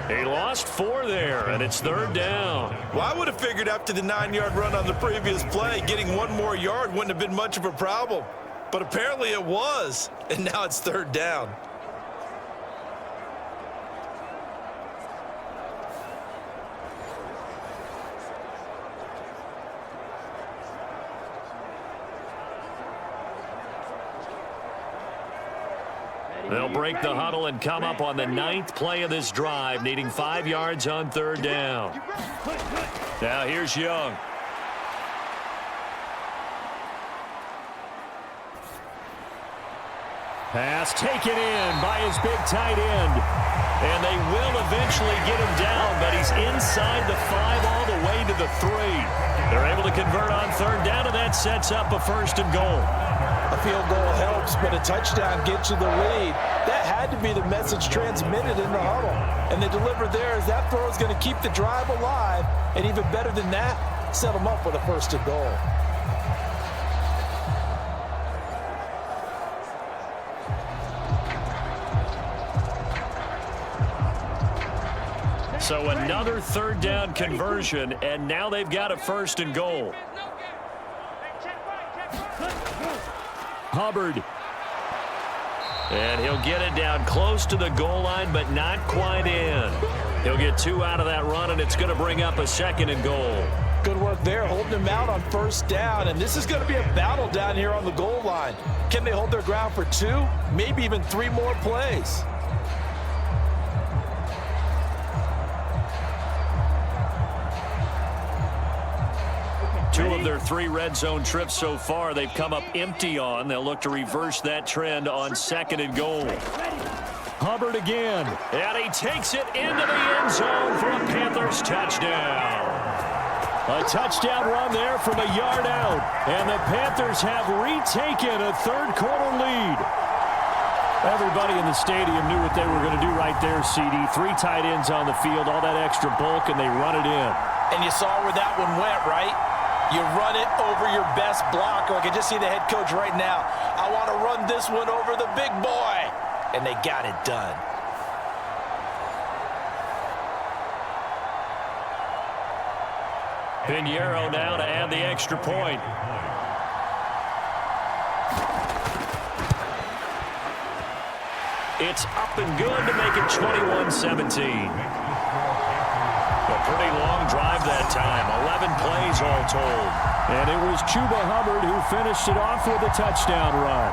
He lost 4 there, and it's third down. Well, I would have figured after the 9-yard run on the previous play, getting 1 more yard wouldn't have been much of a problem. But apparently it was, and now it's third down. They'll break the huddle and come up on the 9th play of this drive, needing 5 yards on third down. Now here's Young. Pass taken in by his big tight end. And they will eventually get him down, but he's inside the 5 all the way to the 3. They're able to convert on third down, and that sets up a 1st and goal. A field goal helps, but a touchdown gets you the lead. That had to be the message transmitted in the huddle. And they delivered there as that throw is going to keep the drive alive. And even better than that, set them up with a 1st and goal. So another third down conversion, and now they've got a 1st and goal. Hubbard. And he'll get it down close to the goal line, but not quite in. He'll get 2 out of that run, and it's going to bring up a 2nd and goal. Good work there, holding him out on first down, and this is going to be a battle down here on the goal line. Can they hold their ground for 2, maybe even 3 more plays? Two of their 3 red zone trips so far, they've come up empty on. They'll look to reverse that trend on 2nd and goal. Hubbard again. And he takes it into the end zone for a Panthers touchdown. A touchdown run there from a yard out. And the Panthers have retaken a third-quarter lead. Everybody in the stadium knew what they were going to do right there, CD. 3 tight ends on the field, all that extra bulk, and they run it in. And you saw where that one went, right? You run it over your best blocker. I can just see the head coach right now. I want to run this one over the big boy. And they got it done. Pinheiro now to add the extra point. It's up and good to make it 21-17. A pretty long drive that time. 11 plays all told. And it was Chuba Hubbard who finished it off with a touchdown run.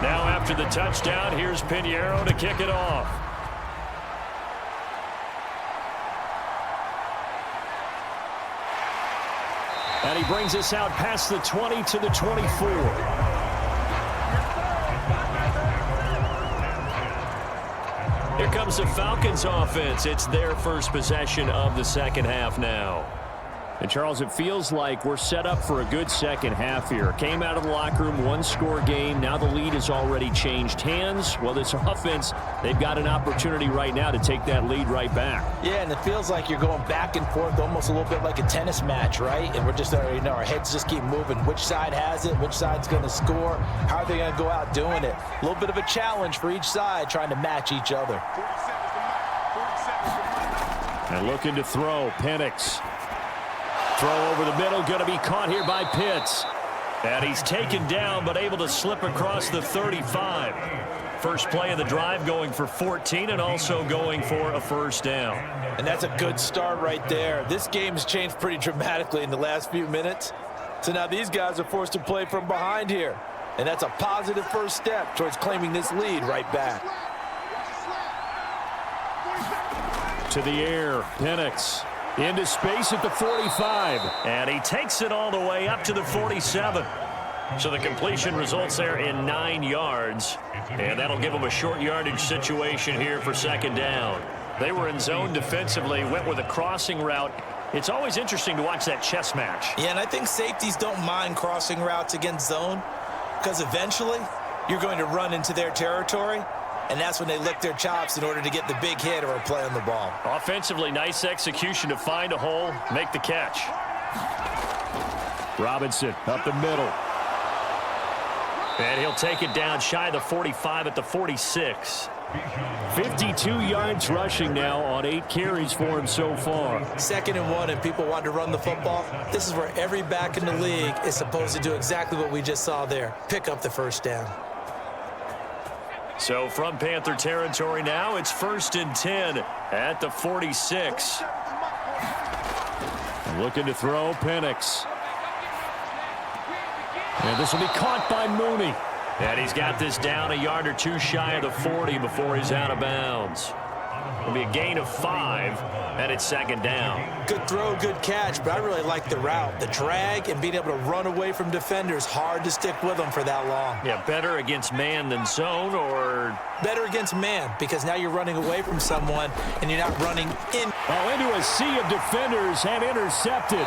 Now after the touchdown, here's Pinheiro to kick it off. And he brings us out past the 20 to the 24. Here comes the Falcons offense. It's their first possession of the second half now. And, Charles, it feels like we're set up for a good second half here. Came out of the locker room, one-score game. Now the lead has already changed hands. Well, this offense, they've got an opportunity right now to take that lead right back. Yeah, and it feels like you're going back and forth almost a little bit like a tennis match, right? And we're just, our heads just keep moving. Which side has it? Which side's going to score? How are they going to go out doing it? A little bit of a challenge for each side trying to match each other. And looking to throw, Penix. Throw over the middle, going to be caught here by Pitts. And he's taken down, but able to slip across the 35. First play of the drive going for 14 and also going for a first down. And that's a good start right there. This game's changed pretty dramatically in the last few minutes. So now these guys are forced to play from behind here. And that's a positive first step towards claiming this lead right back. To the air, Penix. Into space at the 45. And he takes it all the way up to the 47. So the completion results there in 9 yards. And that'll give them a short yardage situation here for second down. They were in zone defensively, went with a crossing route. It's always interesting to watch that chess match. Yeah, and I think safeties don't mind crossing routes against zone because eventually you're going to run into their territory. And that's when they lick their chops in order to get the big hit or a play on the ball. Offensively, nice execution to find a hole, make the catch. Robinson up the middle. And he'll take it down shy of the 45 at the 46. 52 yards rushing now on 8 carries for him so far. 2nd and 1 and people want to run the football. This is where every back in the league is supposed to do exactly what we just saw there. Pick up the first down. So from Panther territory now, it's 1st and 10 at the 46. Looking to throw, Penix. And this will be caught by Mooney. And he's got this down a yard or two shy of the 40 before he's out of bounds. It'll be a gain of 5, and it's second down. Good throw, good catch, but I really like the route. The drag and being able to run away from defenders, hard to stick with them for that long. Yeah, better against man than zone, or? Better against man, because now you're running away from someone and you're not running in. Oh, into a sea of defenders and intercepted.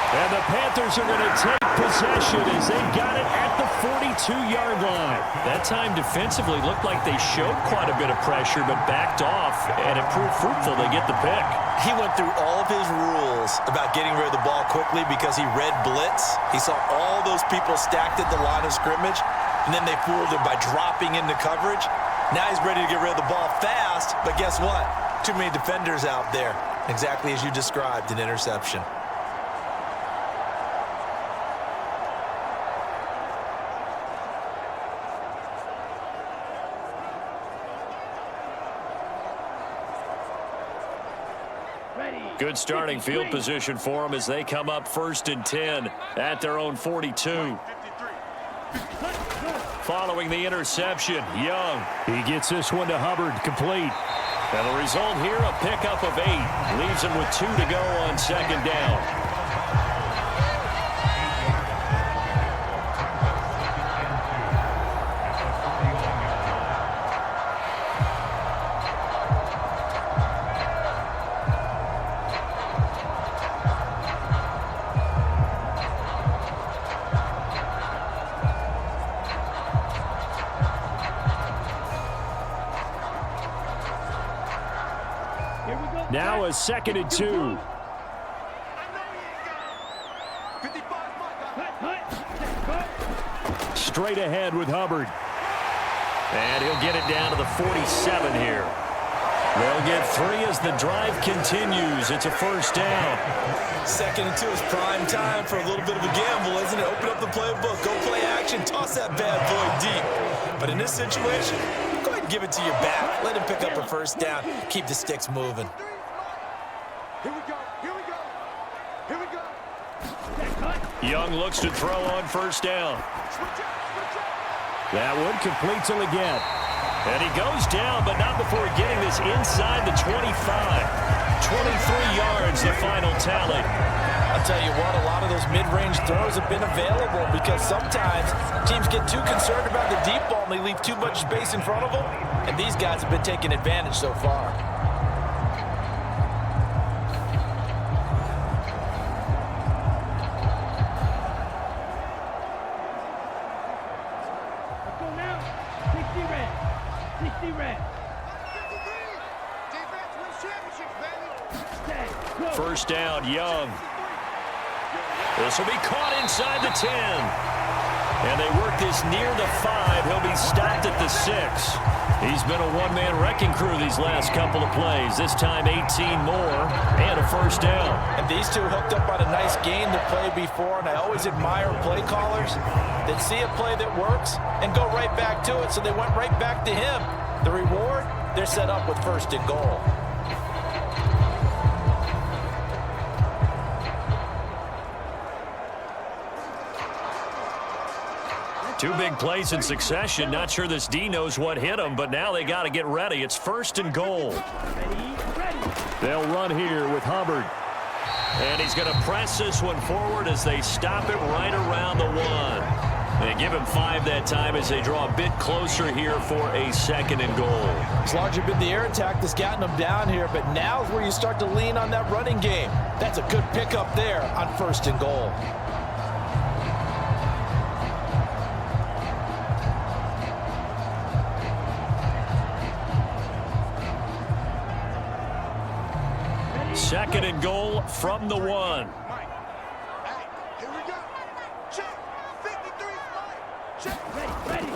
And the Panthers are going to take possession as they've got it at the 42-yard line. That time defensively looked like they showed quite a bit of pressure but backed off, and it proved fruitful. They get the pick. He went through all of his rules about getting rid of the ball quickly because he read blitz. He saw all those people stacked at the line of scrimmage, and then they fooled him by dropping into coverage. Now he's ready to get rid of the ball fast, but guess what? Too many defenders out there. Exactly as you described, an interception. Good starting field position for them as they come up 1st and 10 at their own 42. Following the interception, Young. He gets this one to Hubbard, complete. And the result here, a pickup of 8. Leaves him with 2 to go on second down. Now a 2nd and 2. Straight ahead with Hubbard. And he'll get it down to the 47 here. They'll get 3 as the drive continues. It's a first down. 2nd and 2 is prime time for a little bit of a gamble, isn't it? Open up the playbook, go play action, toss that bad boy deep. But in this situation, go ahead and give it to your back. Let him pick up a first down. Keep the sticks moving. Here we go. Here we go. Here we go. Young looks to throw on first down. That one completes him again. And he goes down, but not before getting this inside the 25. 23 yards, the final tally. I'll tell you what, a lot of those mid-range throws have been available because sometimes teams get too concerned about the deep ball and they leave too much space in front of them, and these guys have been taking advantage so far. Let's go now. 60 red. 60 red. 53. Defense wins championships, baby. Stay. Go. First down, Young. This will be caught inside the 10. And they work this near the 5. He'll be stopped at the 6. He's been a one-man wrecking crew these last couple of plays. This time 18 more and a first down. And these two hooked up on a nice gain the play before, and I always admire play callers that see a play that works and go right back to it, so they went right back to him. The reward, they're set up with first and goal. Two big plays in succession. Not sure this D knows what hit him, but now they got to get ready. It's first and goal. They'll run here with Hubbard. And he's going to press this one forward as they stop it right around the 1. They give him 5 that time as they draw a bit closer here for a second and goal. It's largely been the air attack that's gotten them down here, but now is where you start to lean on that running game. That's a good pickup there on first and goal. Second and goal from the 1. Mike. Hey, here we go. Check. 53 Mike. Check. Ready.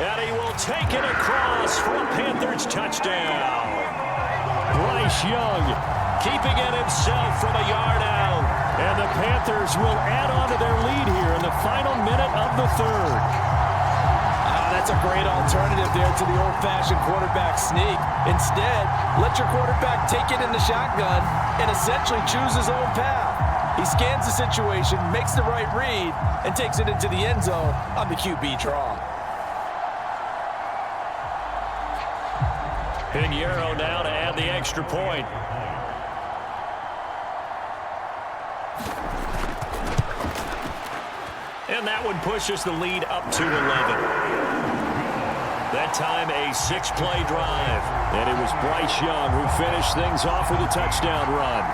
And he will take it across for a Panthers touchdown. Bryce Young Keeping it himself from a yard out. And the Panthers will add on to their lead here in the final minute of the third. That's a great alternative there to the old-fashioned quarterback sneak. Instead, let your quarterback take it in the shotgun and essentially choose his own path. He scans the situation, makes the right read, and takes it into the end zone on the QB draw. Pinheiro now to add the extra point. And that one pushes the lead up to 11. That time a 6-play drive. And it was Bryce Young who finished things off with a touchdown run.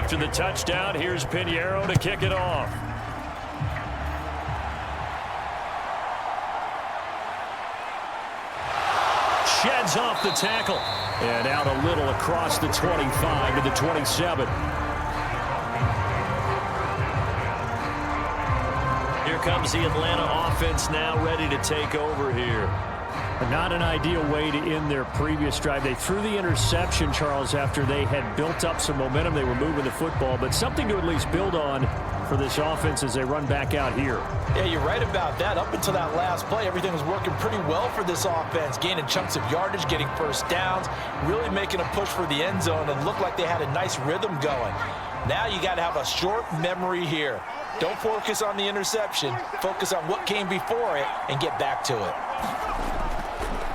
After the touchdown, here's Pinheiro to kick it off. Sheds off the tackle. And out a little across the 25 to the 27. Here comes the Atlanta offense now ready to take over here. Not an ideal way to end their previous drive. They threw the interception, Charles, after they had built up some momentum. They were moving the football, but something to at least build on for this offense as they run back out here. Yeah, you're right about that. Up until that last play, everything was working pretty well for this offense, gaining chunks of yardage, getting first downs, really making a push for the end zone, and looked like they had a nice rhythm going. Now you got to have a short memory here. Don't focus on the interception. Focus on what came before it and get back to it.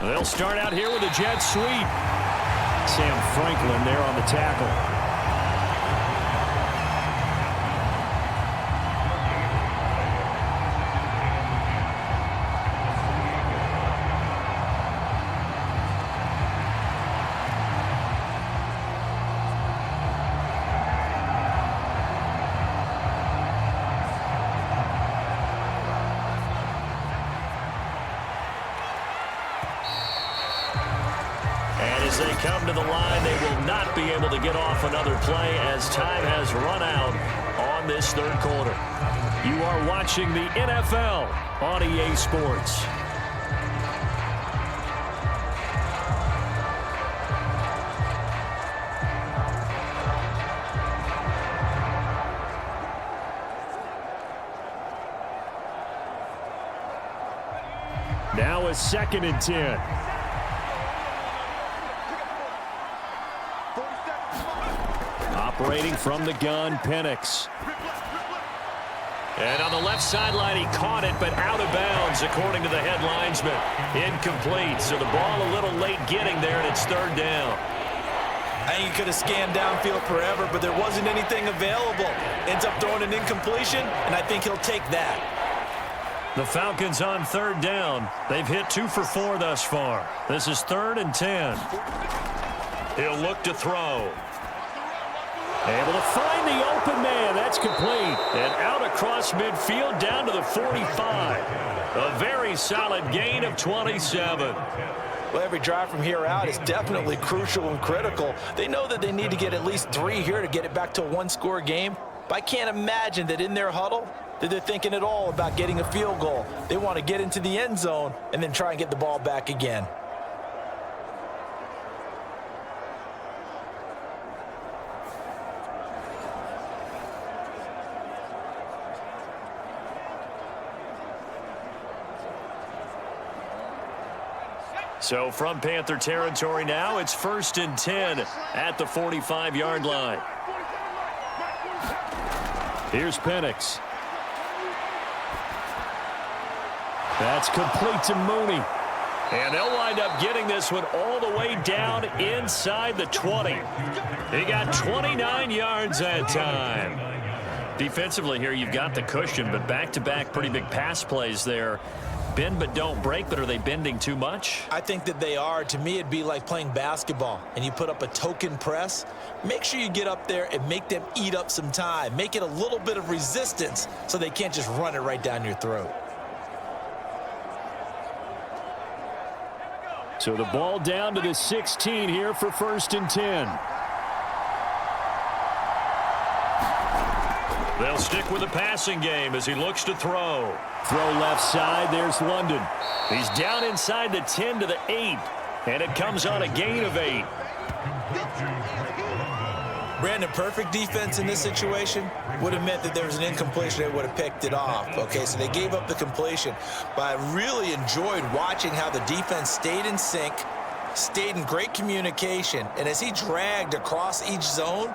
They'll start out here with a jet sweep. Sam Franklin there on the tackle. As they come to the line, they will not be able to get off another play as time has run out on this third quarter. You are watching the NFL on EA Sports. a 2nd and 10. Operating from the gun, Penix. And on the left sideline, he caught it, but out of bounds, according to the head linesman. Incomplete, so the ball a little late getting there, and it's 3rd down. I think he could have scanned downfield forever, but there wasn't anything available. Ends up throwing an incompletion, and I think he'll take that. The Falcons on 3rd down. They've hit 2 for 4 thus far. This is 3rd and 10. He'll look to throw. Able to find the open man. That's complete. And out across midfield down to the 45. A very solid gain of 27. Well, every drive from here out is definitely crucial and critical. They know that they need to get at least 3 here to get it back to a one-score game. But I can't imagine that in their huddle that they're thinking at all about getting a field goal. They want to get into the end zone and then try and get the ball back again. So from Panther territory now, it's 1st and 10 at the 45-yard line. Here's Penix. That's complete to Mooney. And they'll wind up getting this one all the way down inside the 20. He got 29 yards that time. Defensively here, you've got the cushion, but back-to-back pretty big pass plays there. Bend but don't break, but are they bending too much? I think that they are. To me, it'd be like playing basketball, and you put up a token press. Make sure you get up there and make them eat up some time. Make it a little bit of resistance so they can't just run it right down your throat. So the ball down to the 16 here for 1st and 10. They'll stick with the passing game as he looks to throw. Throw left side. There's London. He's down inside the 10 to the 8. And it comes on a gain of 8. Brandon, perfect defense in this situation would have meant that there was an incompletion. They would have picked it off. Okay, so they gave up the completion. But I really enjoyed watching how the defense stayed in sync, stayed in great communication. And as he dragged across each zone,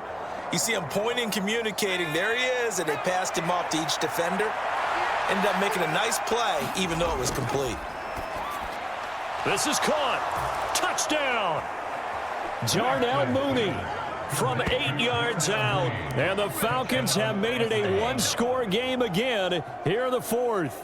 you see him pointing, communicating. There he is, and they passed him off to each defender. Ended up making a nice play, even though it was complete. This is caught. Touchdown. Darnell Mooney. From 8 yards out. And the Falcons have made it a one-score game again here in the 4th.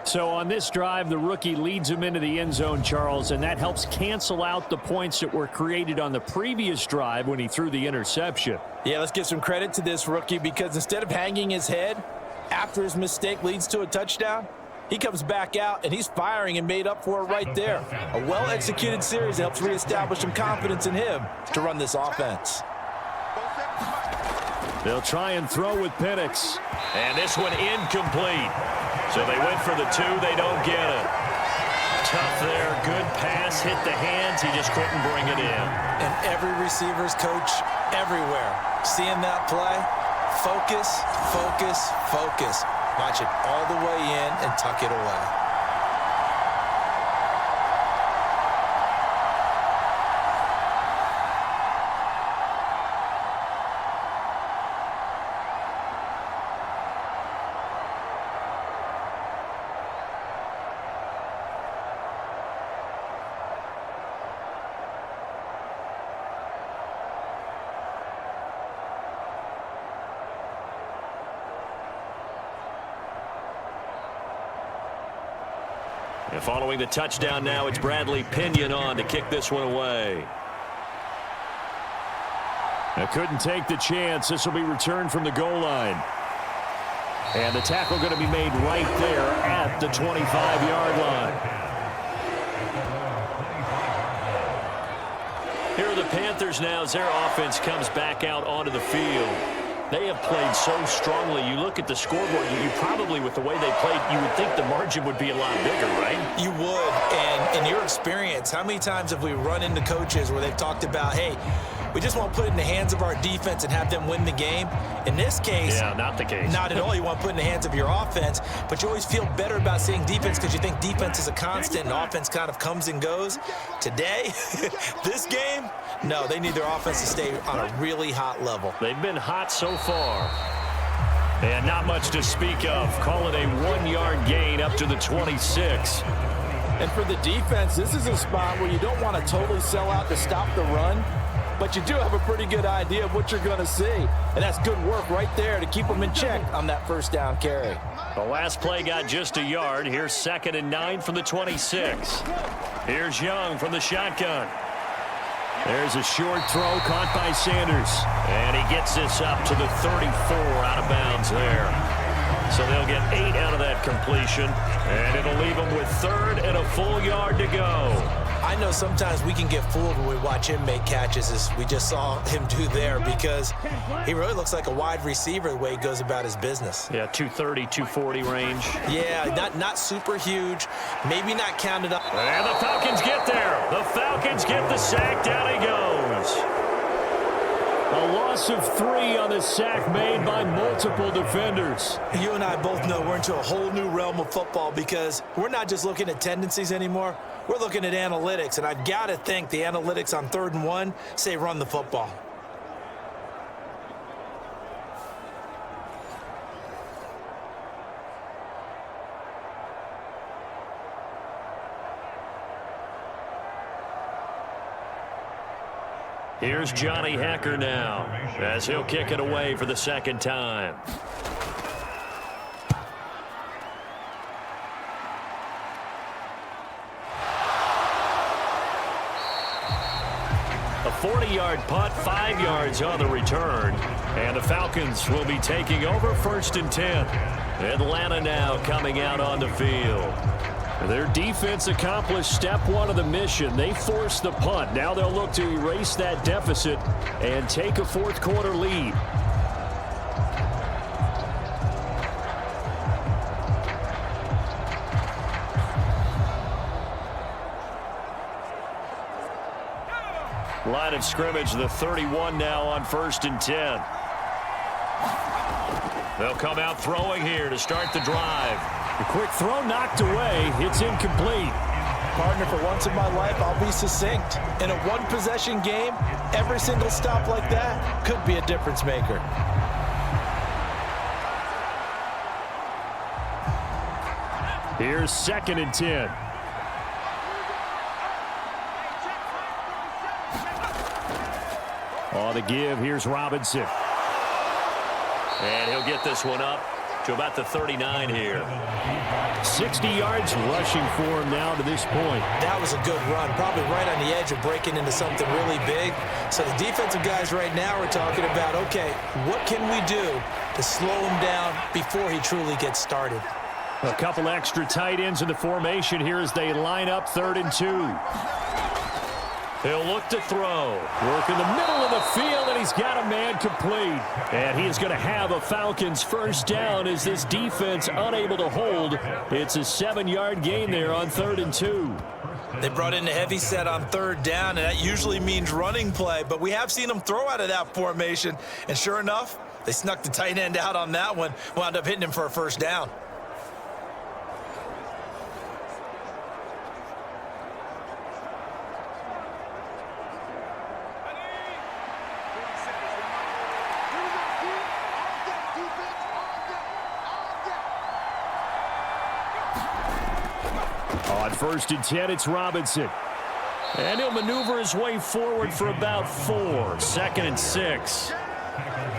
So on this drive, the rookie leads him into the end zone, Charles, and that helps cancel out the points that were created on the previous drive when he threw the interception. Yeah, let's give some credit to this rookie, because instead of hanging his head after his mistake leads to a touchdown, he comes back out and he's firing and made up for it right there. A well-executed series helps reestablish some confidence in him to run this offense. They'll try and throw with Penix. And this one incomplete. So they went for the 2. They don't get it. Tough there. Good pass. Hit the hands. He just couldn't bring it in. And every receiver's coach everywhere seeing that play. Focus, focus, focus. Watch it all the way in and tuck it away. And following the touchdown now, it's Bradley Pinion on to kick this one away. I couldn't take the chance. This will be returned from the goal line. And the tackle going to be made right there at the 25-yard line. Here are the Panthers now as their offense comes back out onto the field. They have played so strongly. You look at the scoreboard, you probably, with the way they played, you would think the margin would be a lot bigger, right? You would. And in your experience, how many times have we run into coaches where they've talked about, hey, We just want to put it in the hands of our defense and have them win the game. In this case, Yeah, not the case. not at all. You want to put it in the hands of your offense, but you always feel better about seeing defense because you think defense is a constant and offense kind of comes and goes. Today, this game, no, they need their offense to stay on a really hot level. They've been hot so far. And not much to speak of. Call it a 1-yard gain up to the 26. And for the defense, this is a spot where you don't want to totally sell out to stop the run, but you do have a pretty good idea of what you're going to see. And that's good work right there to keep them in check on that first down carry. The last play got just a yard. Here's 2nd and 9 from the 26. Here's Young from the shotgun. There's a short throw caught by Sanders. And he gets this up to the 34 out of bounds there. So they'll get 8 out of that completion. And it'll leave them with 3rd and a full yard to go. I know sometimes we can get fooled when we watch him make catches, as we just saw him do there, because he really looks like a wide receiver the way he goes about his business. Yeah, 230, 240 range. Yeah, not super huge, maybe not counted up. And the Falcons get there. The Falcons get the sack. Down he goes. A loss of 3 on the sack made by multiple defenders. You and I both know we're into a whole new realm of football because we're not just looking at tendencies anymore. We're looking at analytics, and I've got to think the analytics on 3rd and 1 say run the football. Here's Johnny Hacker now as he'll kick it away for the 2nd time. A 40-yard punt, 5 yards on the return. And the Falcons will be taking over 1st and 10. Atlanta now coming out on the field. Their defense accomplished step 1 of the mission. They forced the punt. Now they'll look to erase that deficit and take a 4th quarter lead. Line of scrimmage, the 31 now on 1st and 10. They'll come out throwing here to start the drive. The quick throw knocked away. It's incomplete. Partner, for once in my life, I'll be succinct. In a one-possession game, every single stop like that could be a difference maker. Here's 2nd and 10. On the give, here's Robinson. And he'll get this one up to about the 39 here. 60 yards rushing for him now to this point. That was a good run, probably right on the edge of breaking into something really big. So the defensive guys right now are talking about, okay, what can we do to slow him down before he truly gets started? A couple extra tight ends in the formation here as they line up 3rd and 2. He'll look to throw. Work in the middle of the field, and he's got a man complete. And he is going to have a Falcons first down as this defense unable to hold. It's a 7-yard gain there on 3rd and 2. They brought in a heavy set on 3rd down, and that usually means running play. But we have seen them throw out of that formation. And sure enough, they snuck the tight end out on that one, wound up hitting him for a first down. On 1st and 10, it's Robinson. And he'll maneuver his way forward for about 4. 2nd and 6.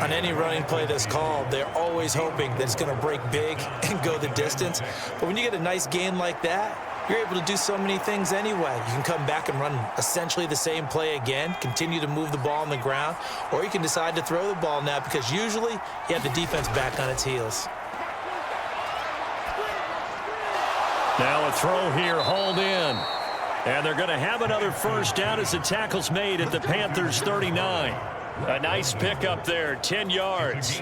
On any running play that's called, they're always hoping that it's going to break big and go the distance. But when you get a nice gain like that, you're able to do so many things anyway. You can come back and run essentially the same play again, continue to move the ball on the ground, or you can decide to throw the ball now because usually you have the defense back on its heels. Now a throw here, hauled in. And they're going to have another first down as the tackle's made at the Panthers 39. A nice pickup there, 10 yards.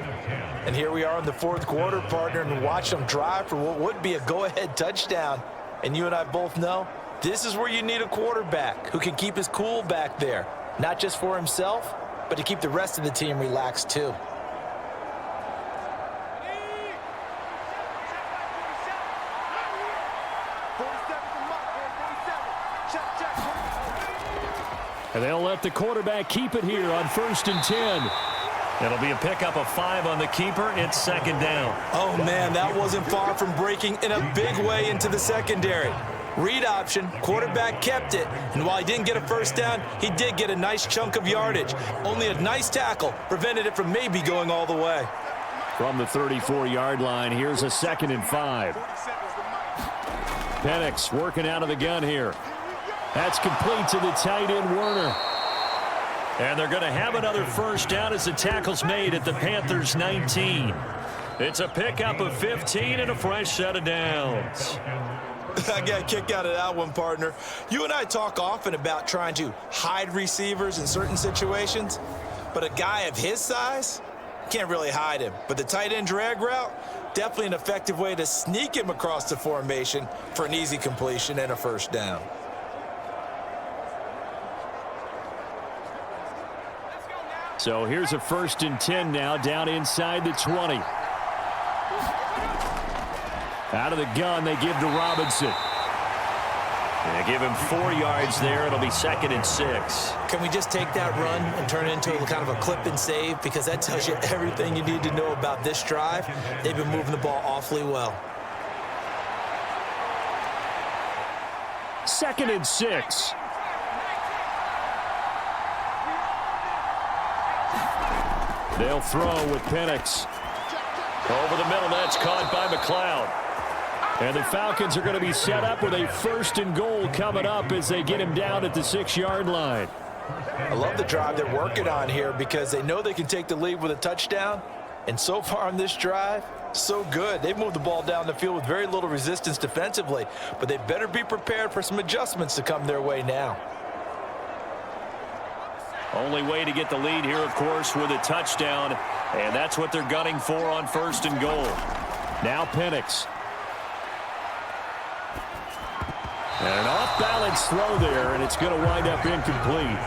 And here we are in the 4th quarter, partner, and watch them drive for what would be a go-ahead touchdown. And you and I both know this is where you need a quarterback who can keep his cool back there. not just for himself, but to keep the rest of the team relaxed too. And they'll let the quarterback keep it here on 1st and 10. It'll be a pickup of 5 on the keeper. It's 2nd down. Oh, man, that wasn't far from breaking in a big way into the secondary. Read option, quarterback kept it, and while he didn't get a first down, he did get a nice chunk of yardage. Only a nice tackle prevented it from maybe going all the way. From the 34-yard line, here's a 2nd and 5. Penix working out of the gun here. That's complete to the tight end, Werner. And they're going to have another first down as the tackle's made at the Panthers' 19. It's a pickup of 15 and a fresh set of downs. I got a kick out of that one, partner. You and I talk often about trying to hide receivers in certain situations, but a guy of his size can't really hide him. But the tight end drag route, definitely an effective way to sneak him across the formation for an easy completion and a first down. So here's a 1st and 10 now, down inside the 20. Out of the gun, they give to Robinson. They give him 4 yards there. It'll be 2nd and 6. Can we just take that run and turn it into kind of a clip and save? Because that tells you everything you need to know about this drive. They've been moving the ball awfully well. 2nd and 6. They'll throw with Penix. Over the middle, that's caught by McLeod. And the Falcons are going to be set up with a 1st and goal coming up as they get him down at the 6-yard line. I love the drive they're working on here because they know they can take the lead with a touchdown. And so far on this drive, so good. They've moved the ball down the field with very little resistance defensively, but they better be prepared for some adjustments to come their way now. Only way to get the lead here, of course, with a touchdown, and that's what they're gunning for on 1st and goal. Now Penix. And an off-balance throw there, and it's going to wind up incomplete.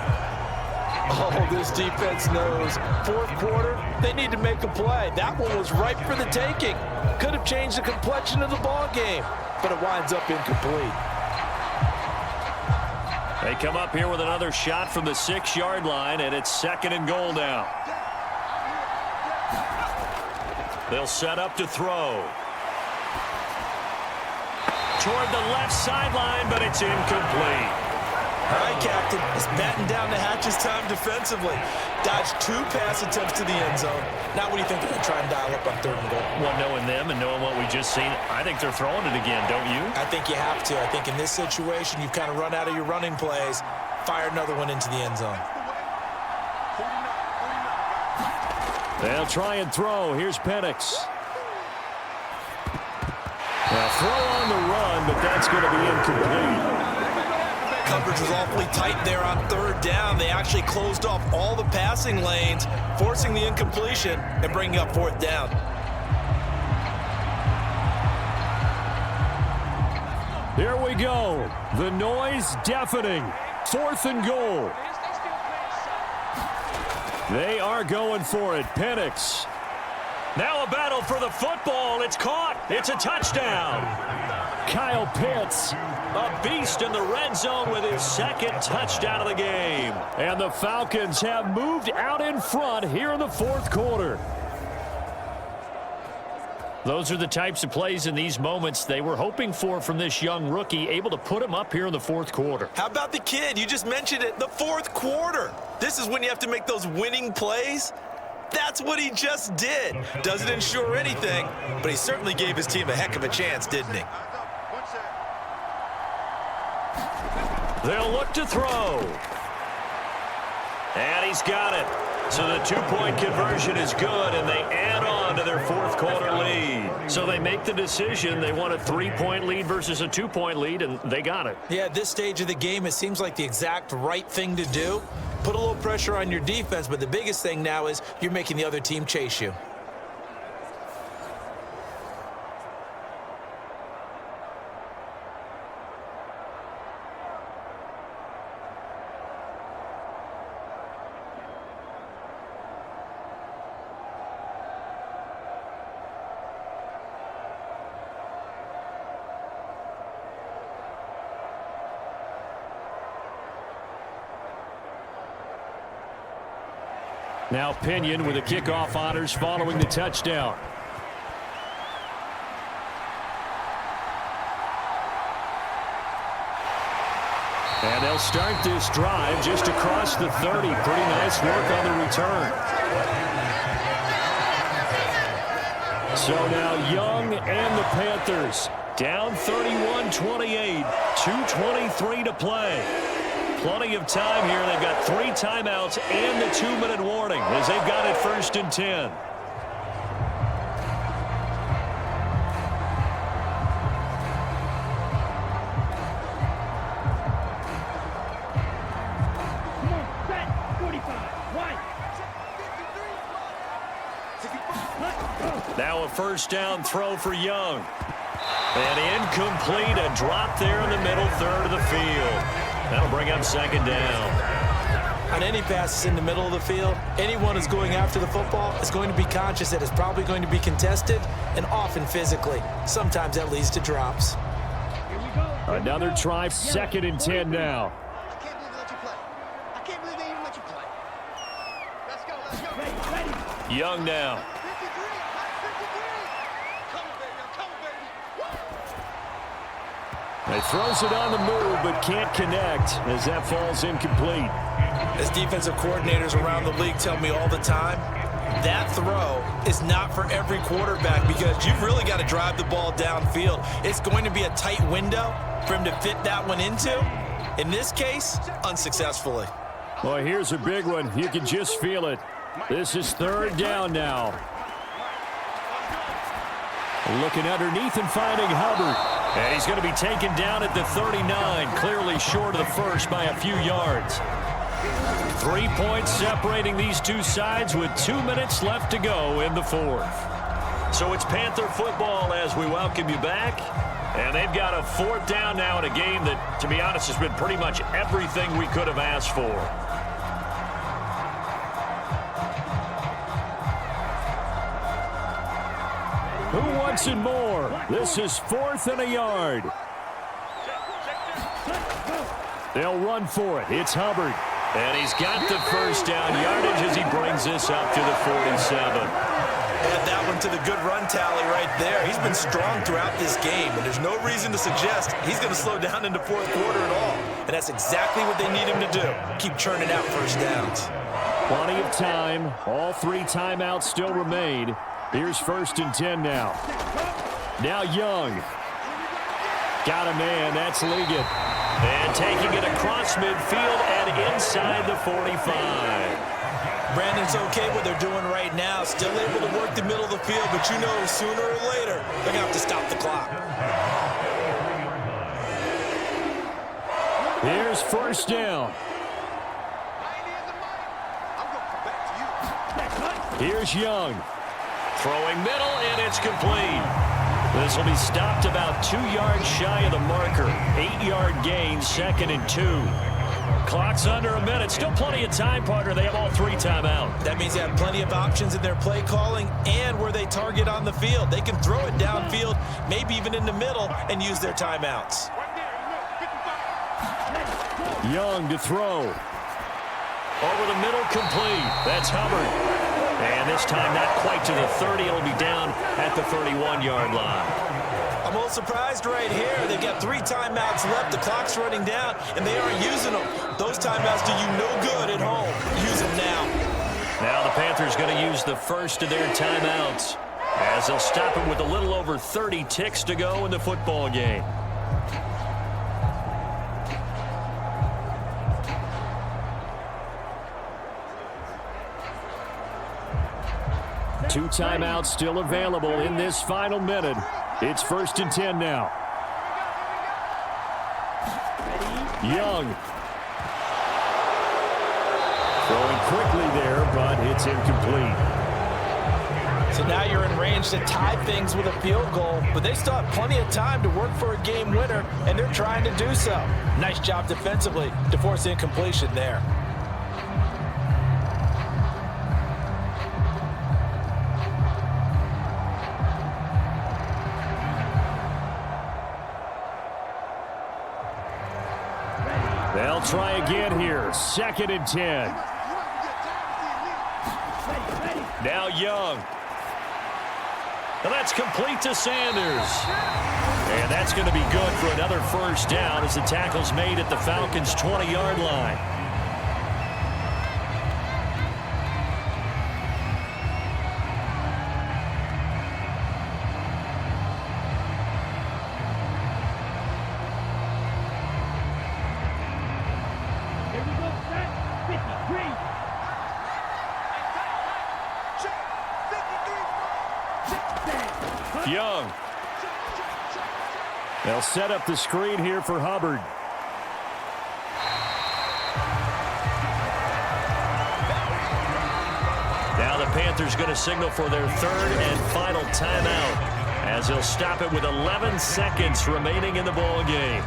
Oh, this defense knows. 4th quarter, they need to make a play. That one was ripe for the taking. Could have changed the complexion of the ball game, but it winds up incomplete. They come up here with another shot from the 6-yard line, and it's 2nd and goal now. They'll set up to throw. Toward the left sideline, but it's incomplete. All right, Captain. It's batten down the hatches time defensively. Dodged 2 pass attempts to the end zone. Now what do you think they're going to try and dial up on 3rd and goal? Well, knowing them and knowing what we just seen, I think they're throwing it again, don't you? I think you have to. I think in this situation, you've kind of run out of your running plays. Fire another one into the end zone. They'll try and throw. Here's Penix. A throw on the run, but that's going to be incomplete. Coverage was awfully tight there on 3rd down. They actually closed off all the passing lanes, forcing the incompletion and bringing up 4th down. Here we go. The noise deafening. 4th and goal. They are going for it. Penix. Now a battle for the football. It's caught. It's a touchdown. Kyle Pitts. A beast in the red zone with his 2nd touchdown of the game. And the Falcons have moved out in front here in the 4th quarter. Those are the types of plays in these moments they were hoping for from this young rookie, able to put him up here in the 4th quarter. How about the kid? You just mentioned it, the 4th quarter. This is when you have to make those winning plays. That's what he just did. Doesn't ensure anything, but he certainly gave his team a heck of a chance, didn't he? They'll look to throw. And he's got it. So the 2-point conversion is good, and they add on to their 4th quarter lead. So they make the decision. They want a 3-point lead versus a 2-point lead, and they got it. Yeah, at this stage of the game, it seems like the exact right thing to do. Put a little pressure on your defense, but the biggest thing now is you're making the other team chase you. Now Pinion with the kickoff honors following the touchdown. And they'll start this drive just across the 30. Pretty nice work on the return. So now Young and the Panthers down 31-28. 2:23 to play. Plenty of time here. They've got 3 timeouts and the 2-minute warning as they've got it 1st and 10. Now a 1st down throw for Young. And incomplete, a drop there in the middle third of the field. That'll bring up 2nd down. On any passes in the middle of the field, anyone who's going after the football is going to be conscious that it's probably going to be contested and often physically. Sometimes that leads to drops. Another try, 2nd and 10 now. I can't believe they let you play. I can't believe they even let you play. Let's go, let's go. Young now. 53, 53. Come on, baby, come on, baby. He throws it on the move, but can't connect as that falls incomplete. As defensive coordinators around the league tell me all the time, that throw is not for every quarterback because you've really got to drive the ball downfield. It's going to be a tight window for him to fit that one into. In this case, unsuccessfully. Well, here's a big one. You can just feel it. This is 3rd down now. Looking underneath and finding Hubbard. And he's going to be taken down at the 39, clearly short of the first by a few yards. 3 points separating these two sides with 2 minutes left to go in the 4th. So it's Panther football as we welcome you back. And they've got a 4th down now in a game that, to be honest, has been pretty much everything we could have asked for. Who wants it more? This is 4th and a yard. They'll run for it. It's Hubbard. And he's got the 1st down yardage as he brings this up to the 47. Add that one to the good run tally right there. He's been strong throughout this game, and there's no reason to suggest he's going to slow down into 4th quarter at all. And that's exactly what they need him to do. Keep churning out 1st downs. Plenty of time. All 3 timeouts still remain. Here's 1st and 10 now. Now Young. Got a man. That's Liggett. And taking it across midfield and inside the 45. Brandon's okay what they're doing right now. Still able to work the middle of the field, but you know sooner or later they're going to have to stop the clock. Here's 1st down. Here's Young. Throwing middle, and it's complete. This will be stopped about 2 yards shy of the marker. 8-yard gain, 2nd and 2. Clock's under a minute. Still plenty of time, partner. They have all 3 timeouts. That means they have plenty of options in their play calling and where they target on the field. They can throw it downfield, maybe even in the middle, and use their timeouts. Young to throw. Over the middle, complete. That's Hubbard. And this time not quite to the 30. It'll be down at the 31-yard line. I'm a little surprised right here. They've got 3 timeouts left. The clock's running down, and they aren't using them. Those timeouts do you no good at home. Use them now. Now the Panthers going to use the first of their timeouts as they'll stop him with a little over 30 ticks to go in the football game. Two timeouts still available in this final minute. It's 1st and 10 now. Young. Throwing quickly there, but it's incomplete. So now you're in range to tie things with a field goal, but they still have plenty of time to work for a game winner, and they're trying to do so. Nice job defensively to force incompletion there. They'll try again here. 2nd and 10. Now Young. And that's complete to Sanders. And that's going to be good for another first down as the tackle's made at the Falcons' 20-yard line. Young. They'll set up the screen here for Hubbard. Now the Panthers going to signal for their third and final timeout as they'll stop it with 11 seconds remaining in the ball game.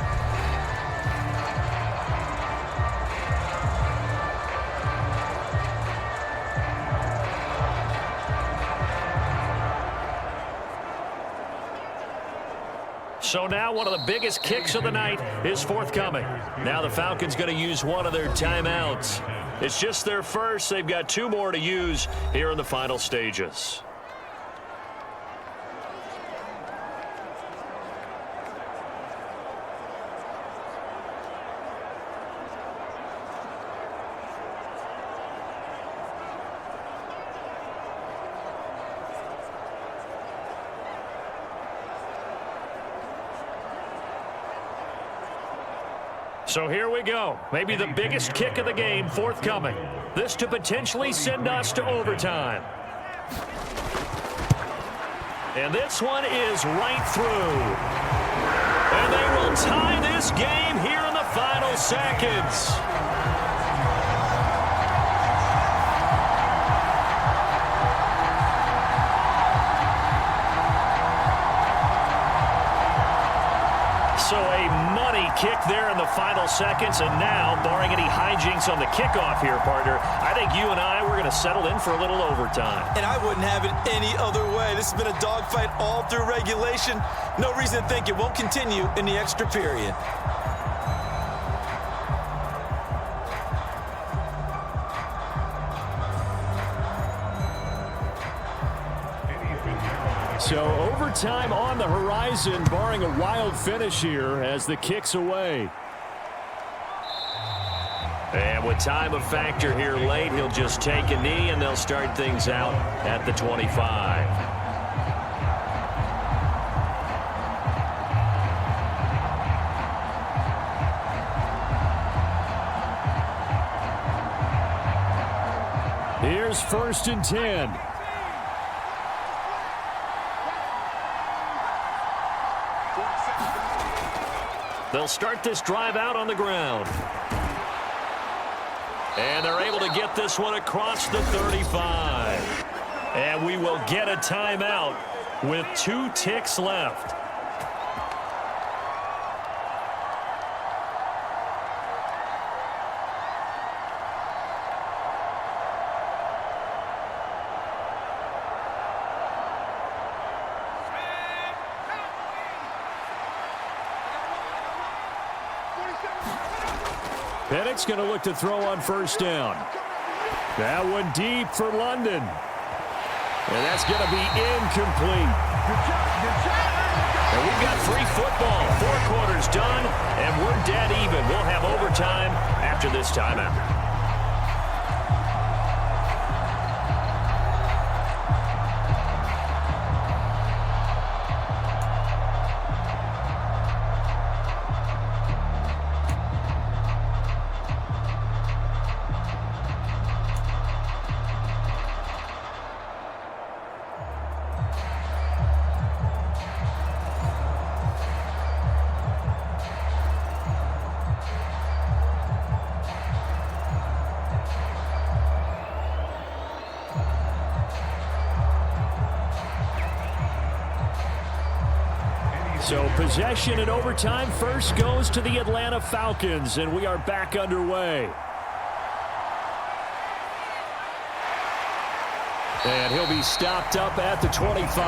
So now one of the biggest kicks of the night is forthcoming. Now the Falcons going to use one of their timeouts. It's just their first. They've got 2 more to use here in the final stages. So here we go. Maybe the biggest kick of the game forthcoming. This to potentially send us to overtime. And this one is right through. And they will tie this game here in the final seconds. So a money kick there in the final seconds, and now, barring any hijinks on the kickoff here, partner, I think you and I, we're going to settle in for a little overtime. And I wouldn't have it any other way. This has been a dogfight all through regulation. No reason to think it won't continue in the extra period. So overtime on the horizon, barring a wild finish here as the kick's away. And with time a factor here late, he'll just take a knee, and they'll start things out at the 25. Here's 1st and 10. They'll start this drive out on the ground. And they're able to get this one across the 35. And we will get a timeout with 2 ticks left. Penix going to look to throw on 1st down. That one deep for London. And that's going to be incomplete. And we've got free football. 4 quarters done, and we're dead even. We'll have overtime after this timeout. So possession in overtime first goes to the Atlanta Falcons, and we are back underway. And he'll be stopped up at the 25.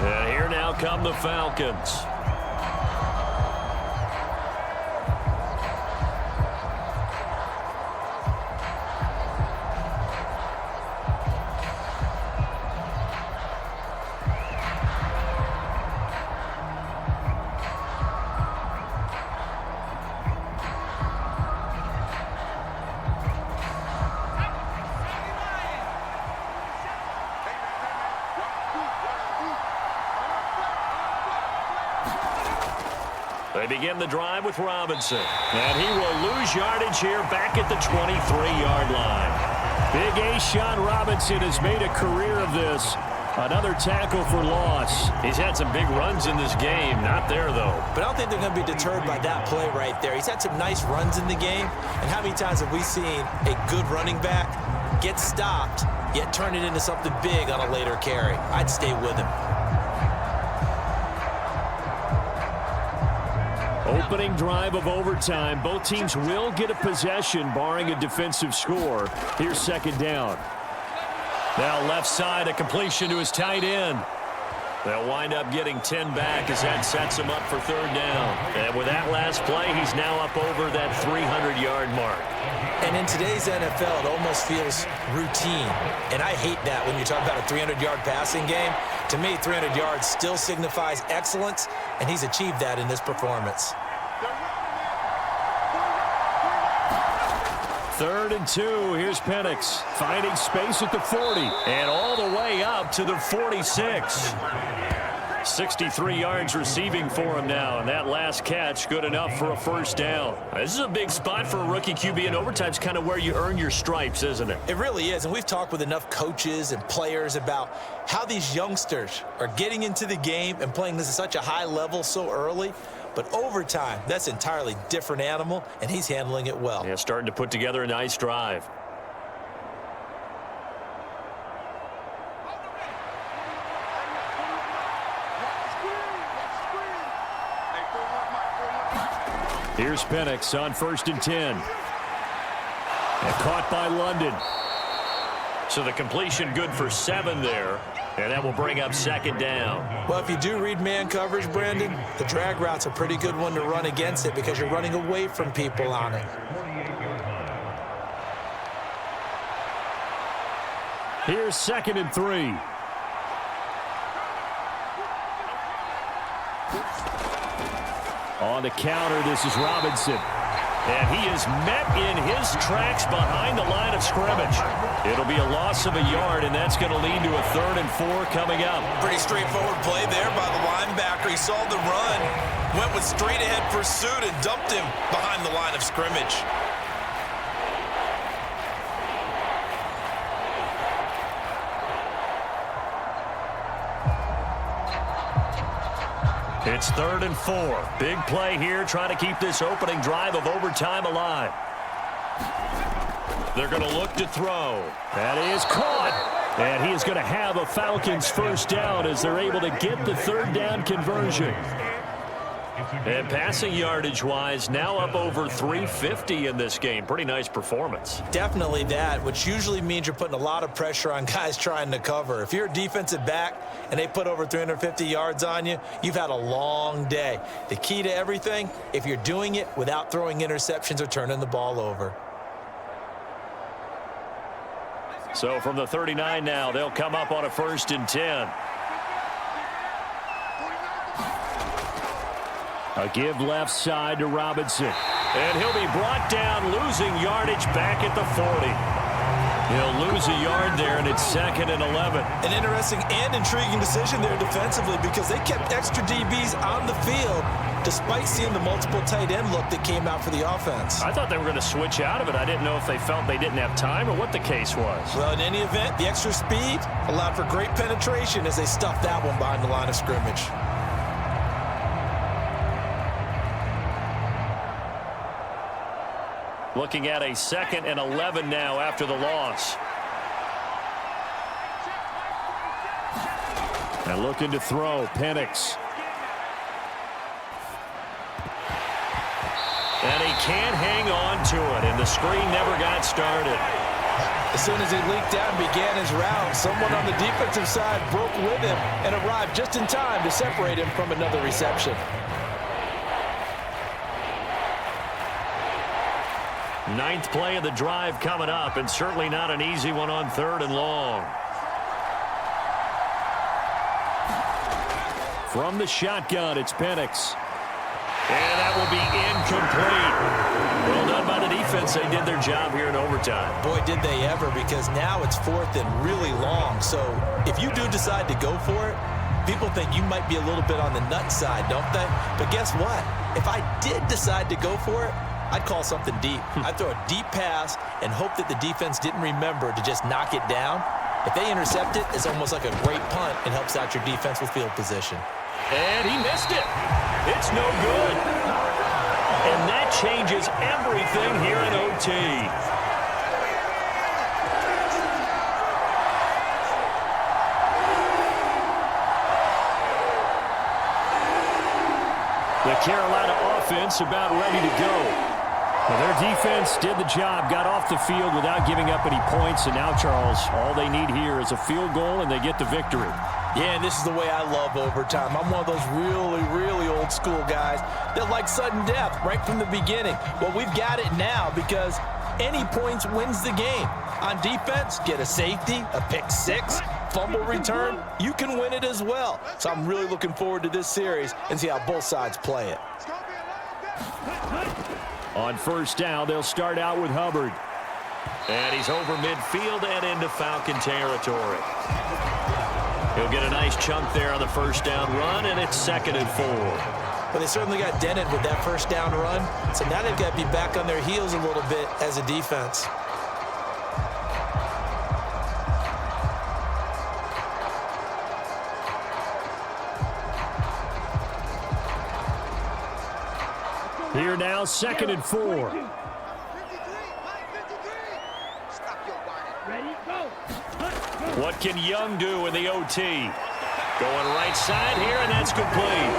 And here now come the Falcons. They begin the drive with Robinson. And he will lose yardage here back at the 23-yard line. Big A-Sean Robinson has made a career of this. Another tackle for loss. He's had some big runs in this game. Not there, though. But I don't think they're going to be deterred by that play right there. He's had some nice runs in the game. And how many times have we seen a good running back get stopped, yet turn it into something big on a later carry? I'd stay with him. Opening drive of overtime. Both teams will get a possession, barring a defensive score. Here's second down. Now left side, a completion to his tight end. They'll wind up getting 10 back as that sets him up for third down. And with that last play, he's now up over that 300-yard mark. And in today's NFL, it almost feels routine. And I hate that when you talk about a 300-yard passing game. To me, 300 yards still signifies excellence, and he's achieved that in this performance. 3rd and 2. Here's Penix finding space at the 40. And all the way up to the 46. 63 yards receiving for him now, and that last catch good enough for a first down. This is a big spot for a rookie QB, and overtime's kind of where you earn your stripes, isn't it? It really is, and we've talked with enough coaches and players about how these youngsters are getting into the game and playing this at such a high level so early. But overtime, that's an entirely different animal, and he's handling it well. Yeah, starting to put together a nice drive. Here's Penix on 1st and 10. And caught by London. So the completion good for 7 there. And that will bring up second down. Well, if you do read man coverage, Brandon, the drag route's a pretty good one to run against it because you're running away from people on it. Here's 2nd and 3. On the counter, this is Robinson. And he is met in his tracks behind the line of scrimmage. It'll be a loss of a yard, and that's going to lead to a 3rd and 4 coming up. Pretty straightforward play there by the linebacker. He saw the run, went with straight-ahead pursuit, and dumped him behind the line of scrimmage. It's 3rd and 4. Big play here, trying to keep this opening drive of overtime alive. They're going to look to throw. That is caught. And he is going to have a Falcons first down as they're able to get the 3rd down conversion. And passing yardage-wise, now up over 350 in this game. Pretty nice performance. Definitely that, which usually means you're putting a lot of pressure on guys trying to cover. If you're a defensive back and they put over 350 yards on you, you've had a long day. The key to everything, if you're doing it without throwing interceptions or turning the ball over. So from the 39 now, they'll come up on a 1st and 10. A give left side to Robinson. And he'll be brought down, losing yardage back at the 40. He'll lose a yard there, and it's 2nd and 11. An interesting and intriguing decision there defensively because they kept extra DBs on the field despite seeing the multiple tight end look that came out for the offense. I thought they were going to switch out of it. I didn't know if they felt they didn't have time or what the case was. Well, in any event, the extra speed allowed for great penetration as they stuffed that one behind the line of scrimmage. Looking at a 2nd and 11 now after the loss. And looking to throw, Penix. And he can't hang on to it, and the screen never got started. As soon as he leaked out and began his route, someone on the defensive side broke with him and arrived just in time to separate him from another reception. 9th play of the drive coming up, and certainly not an easy one on 3rd and long. From the shotgun, it's Penix. And that will be incomplete. Well done by the defense. They did their job here in overtime. Boy, did they ever, because now it's 4th and really long. So if you do decide to go for it, people think you might be a little bit on the nut side, don't they? But guess what? If I did decide to go for it, I'd call something deep. I'd throw a deep pass and hope that the defense didn't remember to just knock it down. If they intercept it, it's almost like a great punt and helps out your defense with field position. And he missed it. It's no good. And that changes everything here in OT. The Carolina offense about ready to go. Well, their defense did the job, got off the field without giving up any points, and now, Charles, all they need here is a field goal, and they get the victory. Yeah, and this is the way I love overtime. I'm one of those really, really old school guys that like sudden death right from the beginning. Well, we've got it now because any points wins the game. On defense, get a safety, a pick six, fumble return, you can win it as well. So I'm really looking forward to this series and see how both sides play it. On first down, they'll start out with Hubbard. And he's over midfield and into Falcon territory. He'll get a nice chunk there on the first down run, and it's 2nd and 4. But they certainly got dented with that first down run. So now they've got to be back on their heels a little bit as a defense. Here now, 2nd and 4. What can Young do in the OT? Going right side here, and that's complete.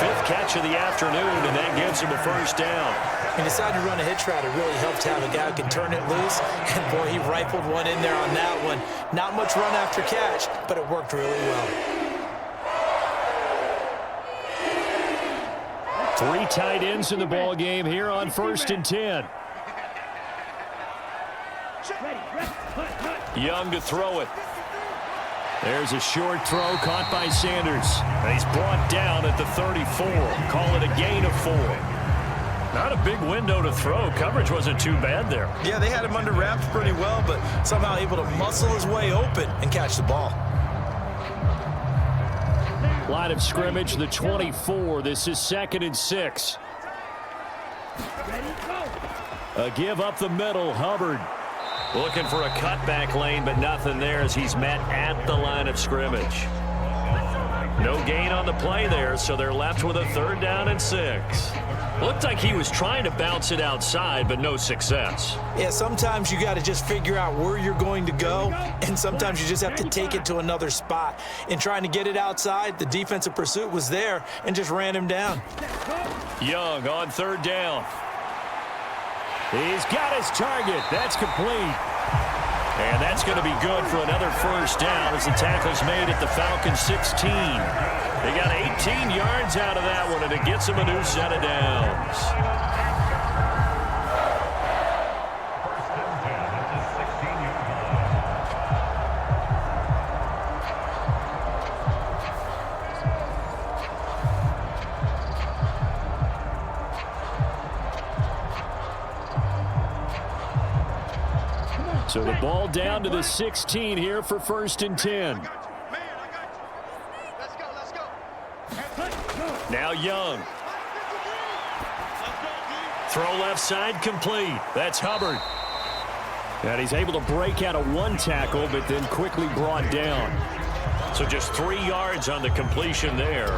5th catch of the afternoon, and that gives him a first down. He decided to run a hitch route. It really helped to have a guy who can turn it loose. And, boy, he rifled one in there on that one. Not much run after catch, but it worked really well. 3 tight ends in the ball game here on 1st and 10. Young to throw it. There's a short throw caught by Sanders. And he's brought down at the 34. Call it a gain of 4. Not a big window to throw. Coverage wasn't too bad there. Yeah, they had him under wraps pretty well, but somehow able to muscle his way open and catch the ball. Line of scrimmage, the 24. This is 2nd and 6. A give up the middle, Hubbard. Looking for a cutback lane, but nothing there as he's met at the line of scrimmage. No gain on the play there, so they're left with a 3rd down and 6. Looked like he was trying to bounce it outside, but no success. Yeah, sometimes you got to just figure out where you're going to go, and sometimes you just have to take it to another spot. In trying to get it outside, the defensive pursuit was there and just ran him down. Young on 3rd down. He's got his target. That's complete. And that's going to be good for another first down as the tackle's made at the Falcons 16. They got 18 yards out of that one, and it gets them a new set of downs. So the ball down to the 16 here for 1st and 10. Now Young. Throw left side complete. That's Hubbard. And he's able to break out of 1 tackle, but then quickly brought down. So just 3 yards on the completion there.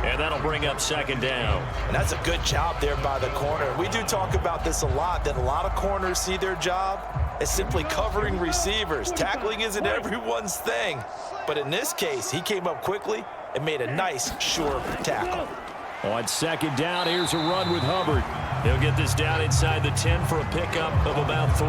And that'll bring up 2nd down. And that's a good job there by the corner. We do talk about this a lot, that a lot of corners see their job as simply covering receivers. Tackling isn't everyone's thing. But in this case, he came up quickly and made a nice, sure tackle. On 2nd down, here's a run with Hubbard. He'll get this down inside the 10 for a pickup of about 3.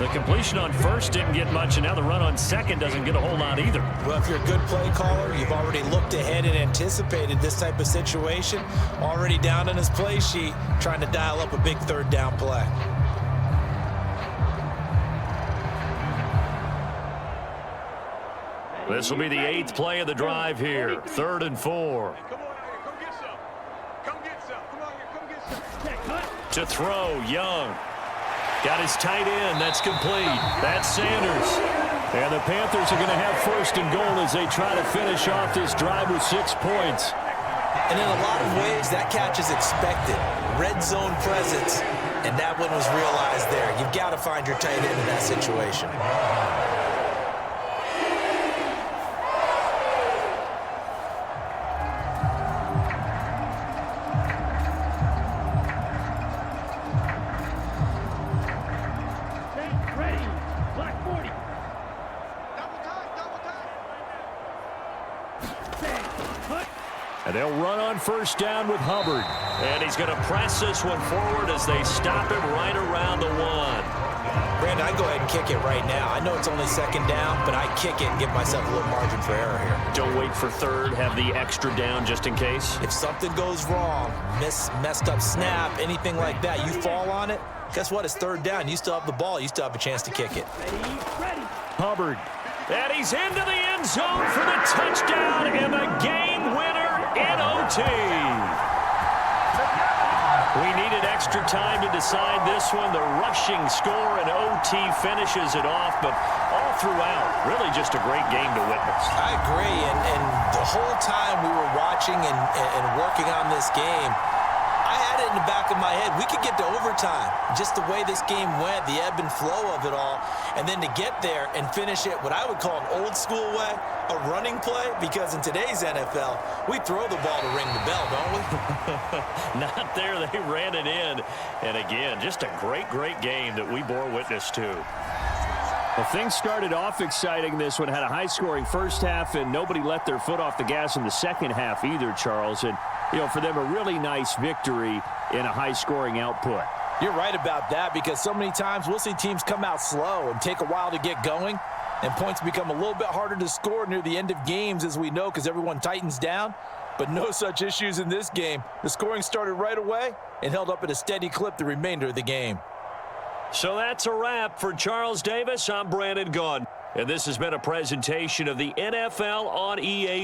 The completion on 1st didn't get much, and now the run on 2nd doesn't get a whole lot either. Well, if you're a good play caller, you've already looked ahead and anticipated this type of situation. Already down in his play sheet, trying to dial up a big 3rd down play. This will be the 8th play of the drive here. 3rd and 4. To throw, Young. Got his tight end. That's complete. That's Sanders. And the Panthers are going to have 1st and goal as they try to finish off this drive with 6 points. And in a lot of ways, that catch is expected. Red zone presence, and that one was realized there. You've got to find your tight end in that situation. Ready. Black 40. And they'll run on first down with Hubbard. And he's going to press this one forward as they stop him right around the 1. Brandon, I go ahead and kick it right now. I know it's only second down, but I kick it and give myself a little margin for error here. Don't wait for third. Have the extra down just in case. If something goes wrong, messed up snap, anything like that, you fall on it, guess what? It's third down. You still have the ball. You still have a chance to kick it. Ready. Hubbard. And he's into the end zone for the touchdown and the game winner in OT. We needed extra time to decide this one. The rushing score in OT finishes it off, but all throughout, really just a great game to witness. I agree, and the whole time we were watching and working on this game, I had it in the back of my head. We could get to overtime. Just the way this game went, the ebb and flow of it all, and then to get there and finish it what I would call an old school way, a running play, because in today's NFL, we throw the ball to ring the bell, don't we? Not there. They ran it in. And again, just a great game that we bore witness to. Well, things started off exciting. This one had a high-scoring first half, and nobody let their foot off the gas in the second half either, Charles. And, you know, for them, a really nice victory in a high-scoring output. You're right about that, because so many times we'll see teams come out slow and take a while to get going, and points become a little bit harder to score near the end of games, as we know, because everyone tightens down. But no such issues in this game. The scoring started right away and held up at a steady clip the remainder of the game. So that's a wrap for Charles Davis. I'm Brandon Gaudin, and this has been a presentation of the NFL on EA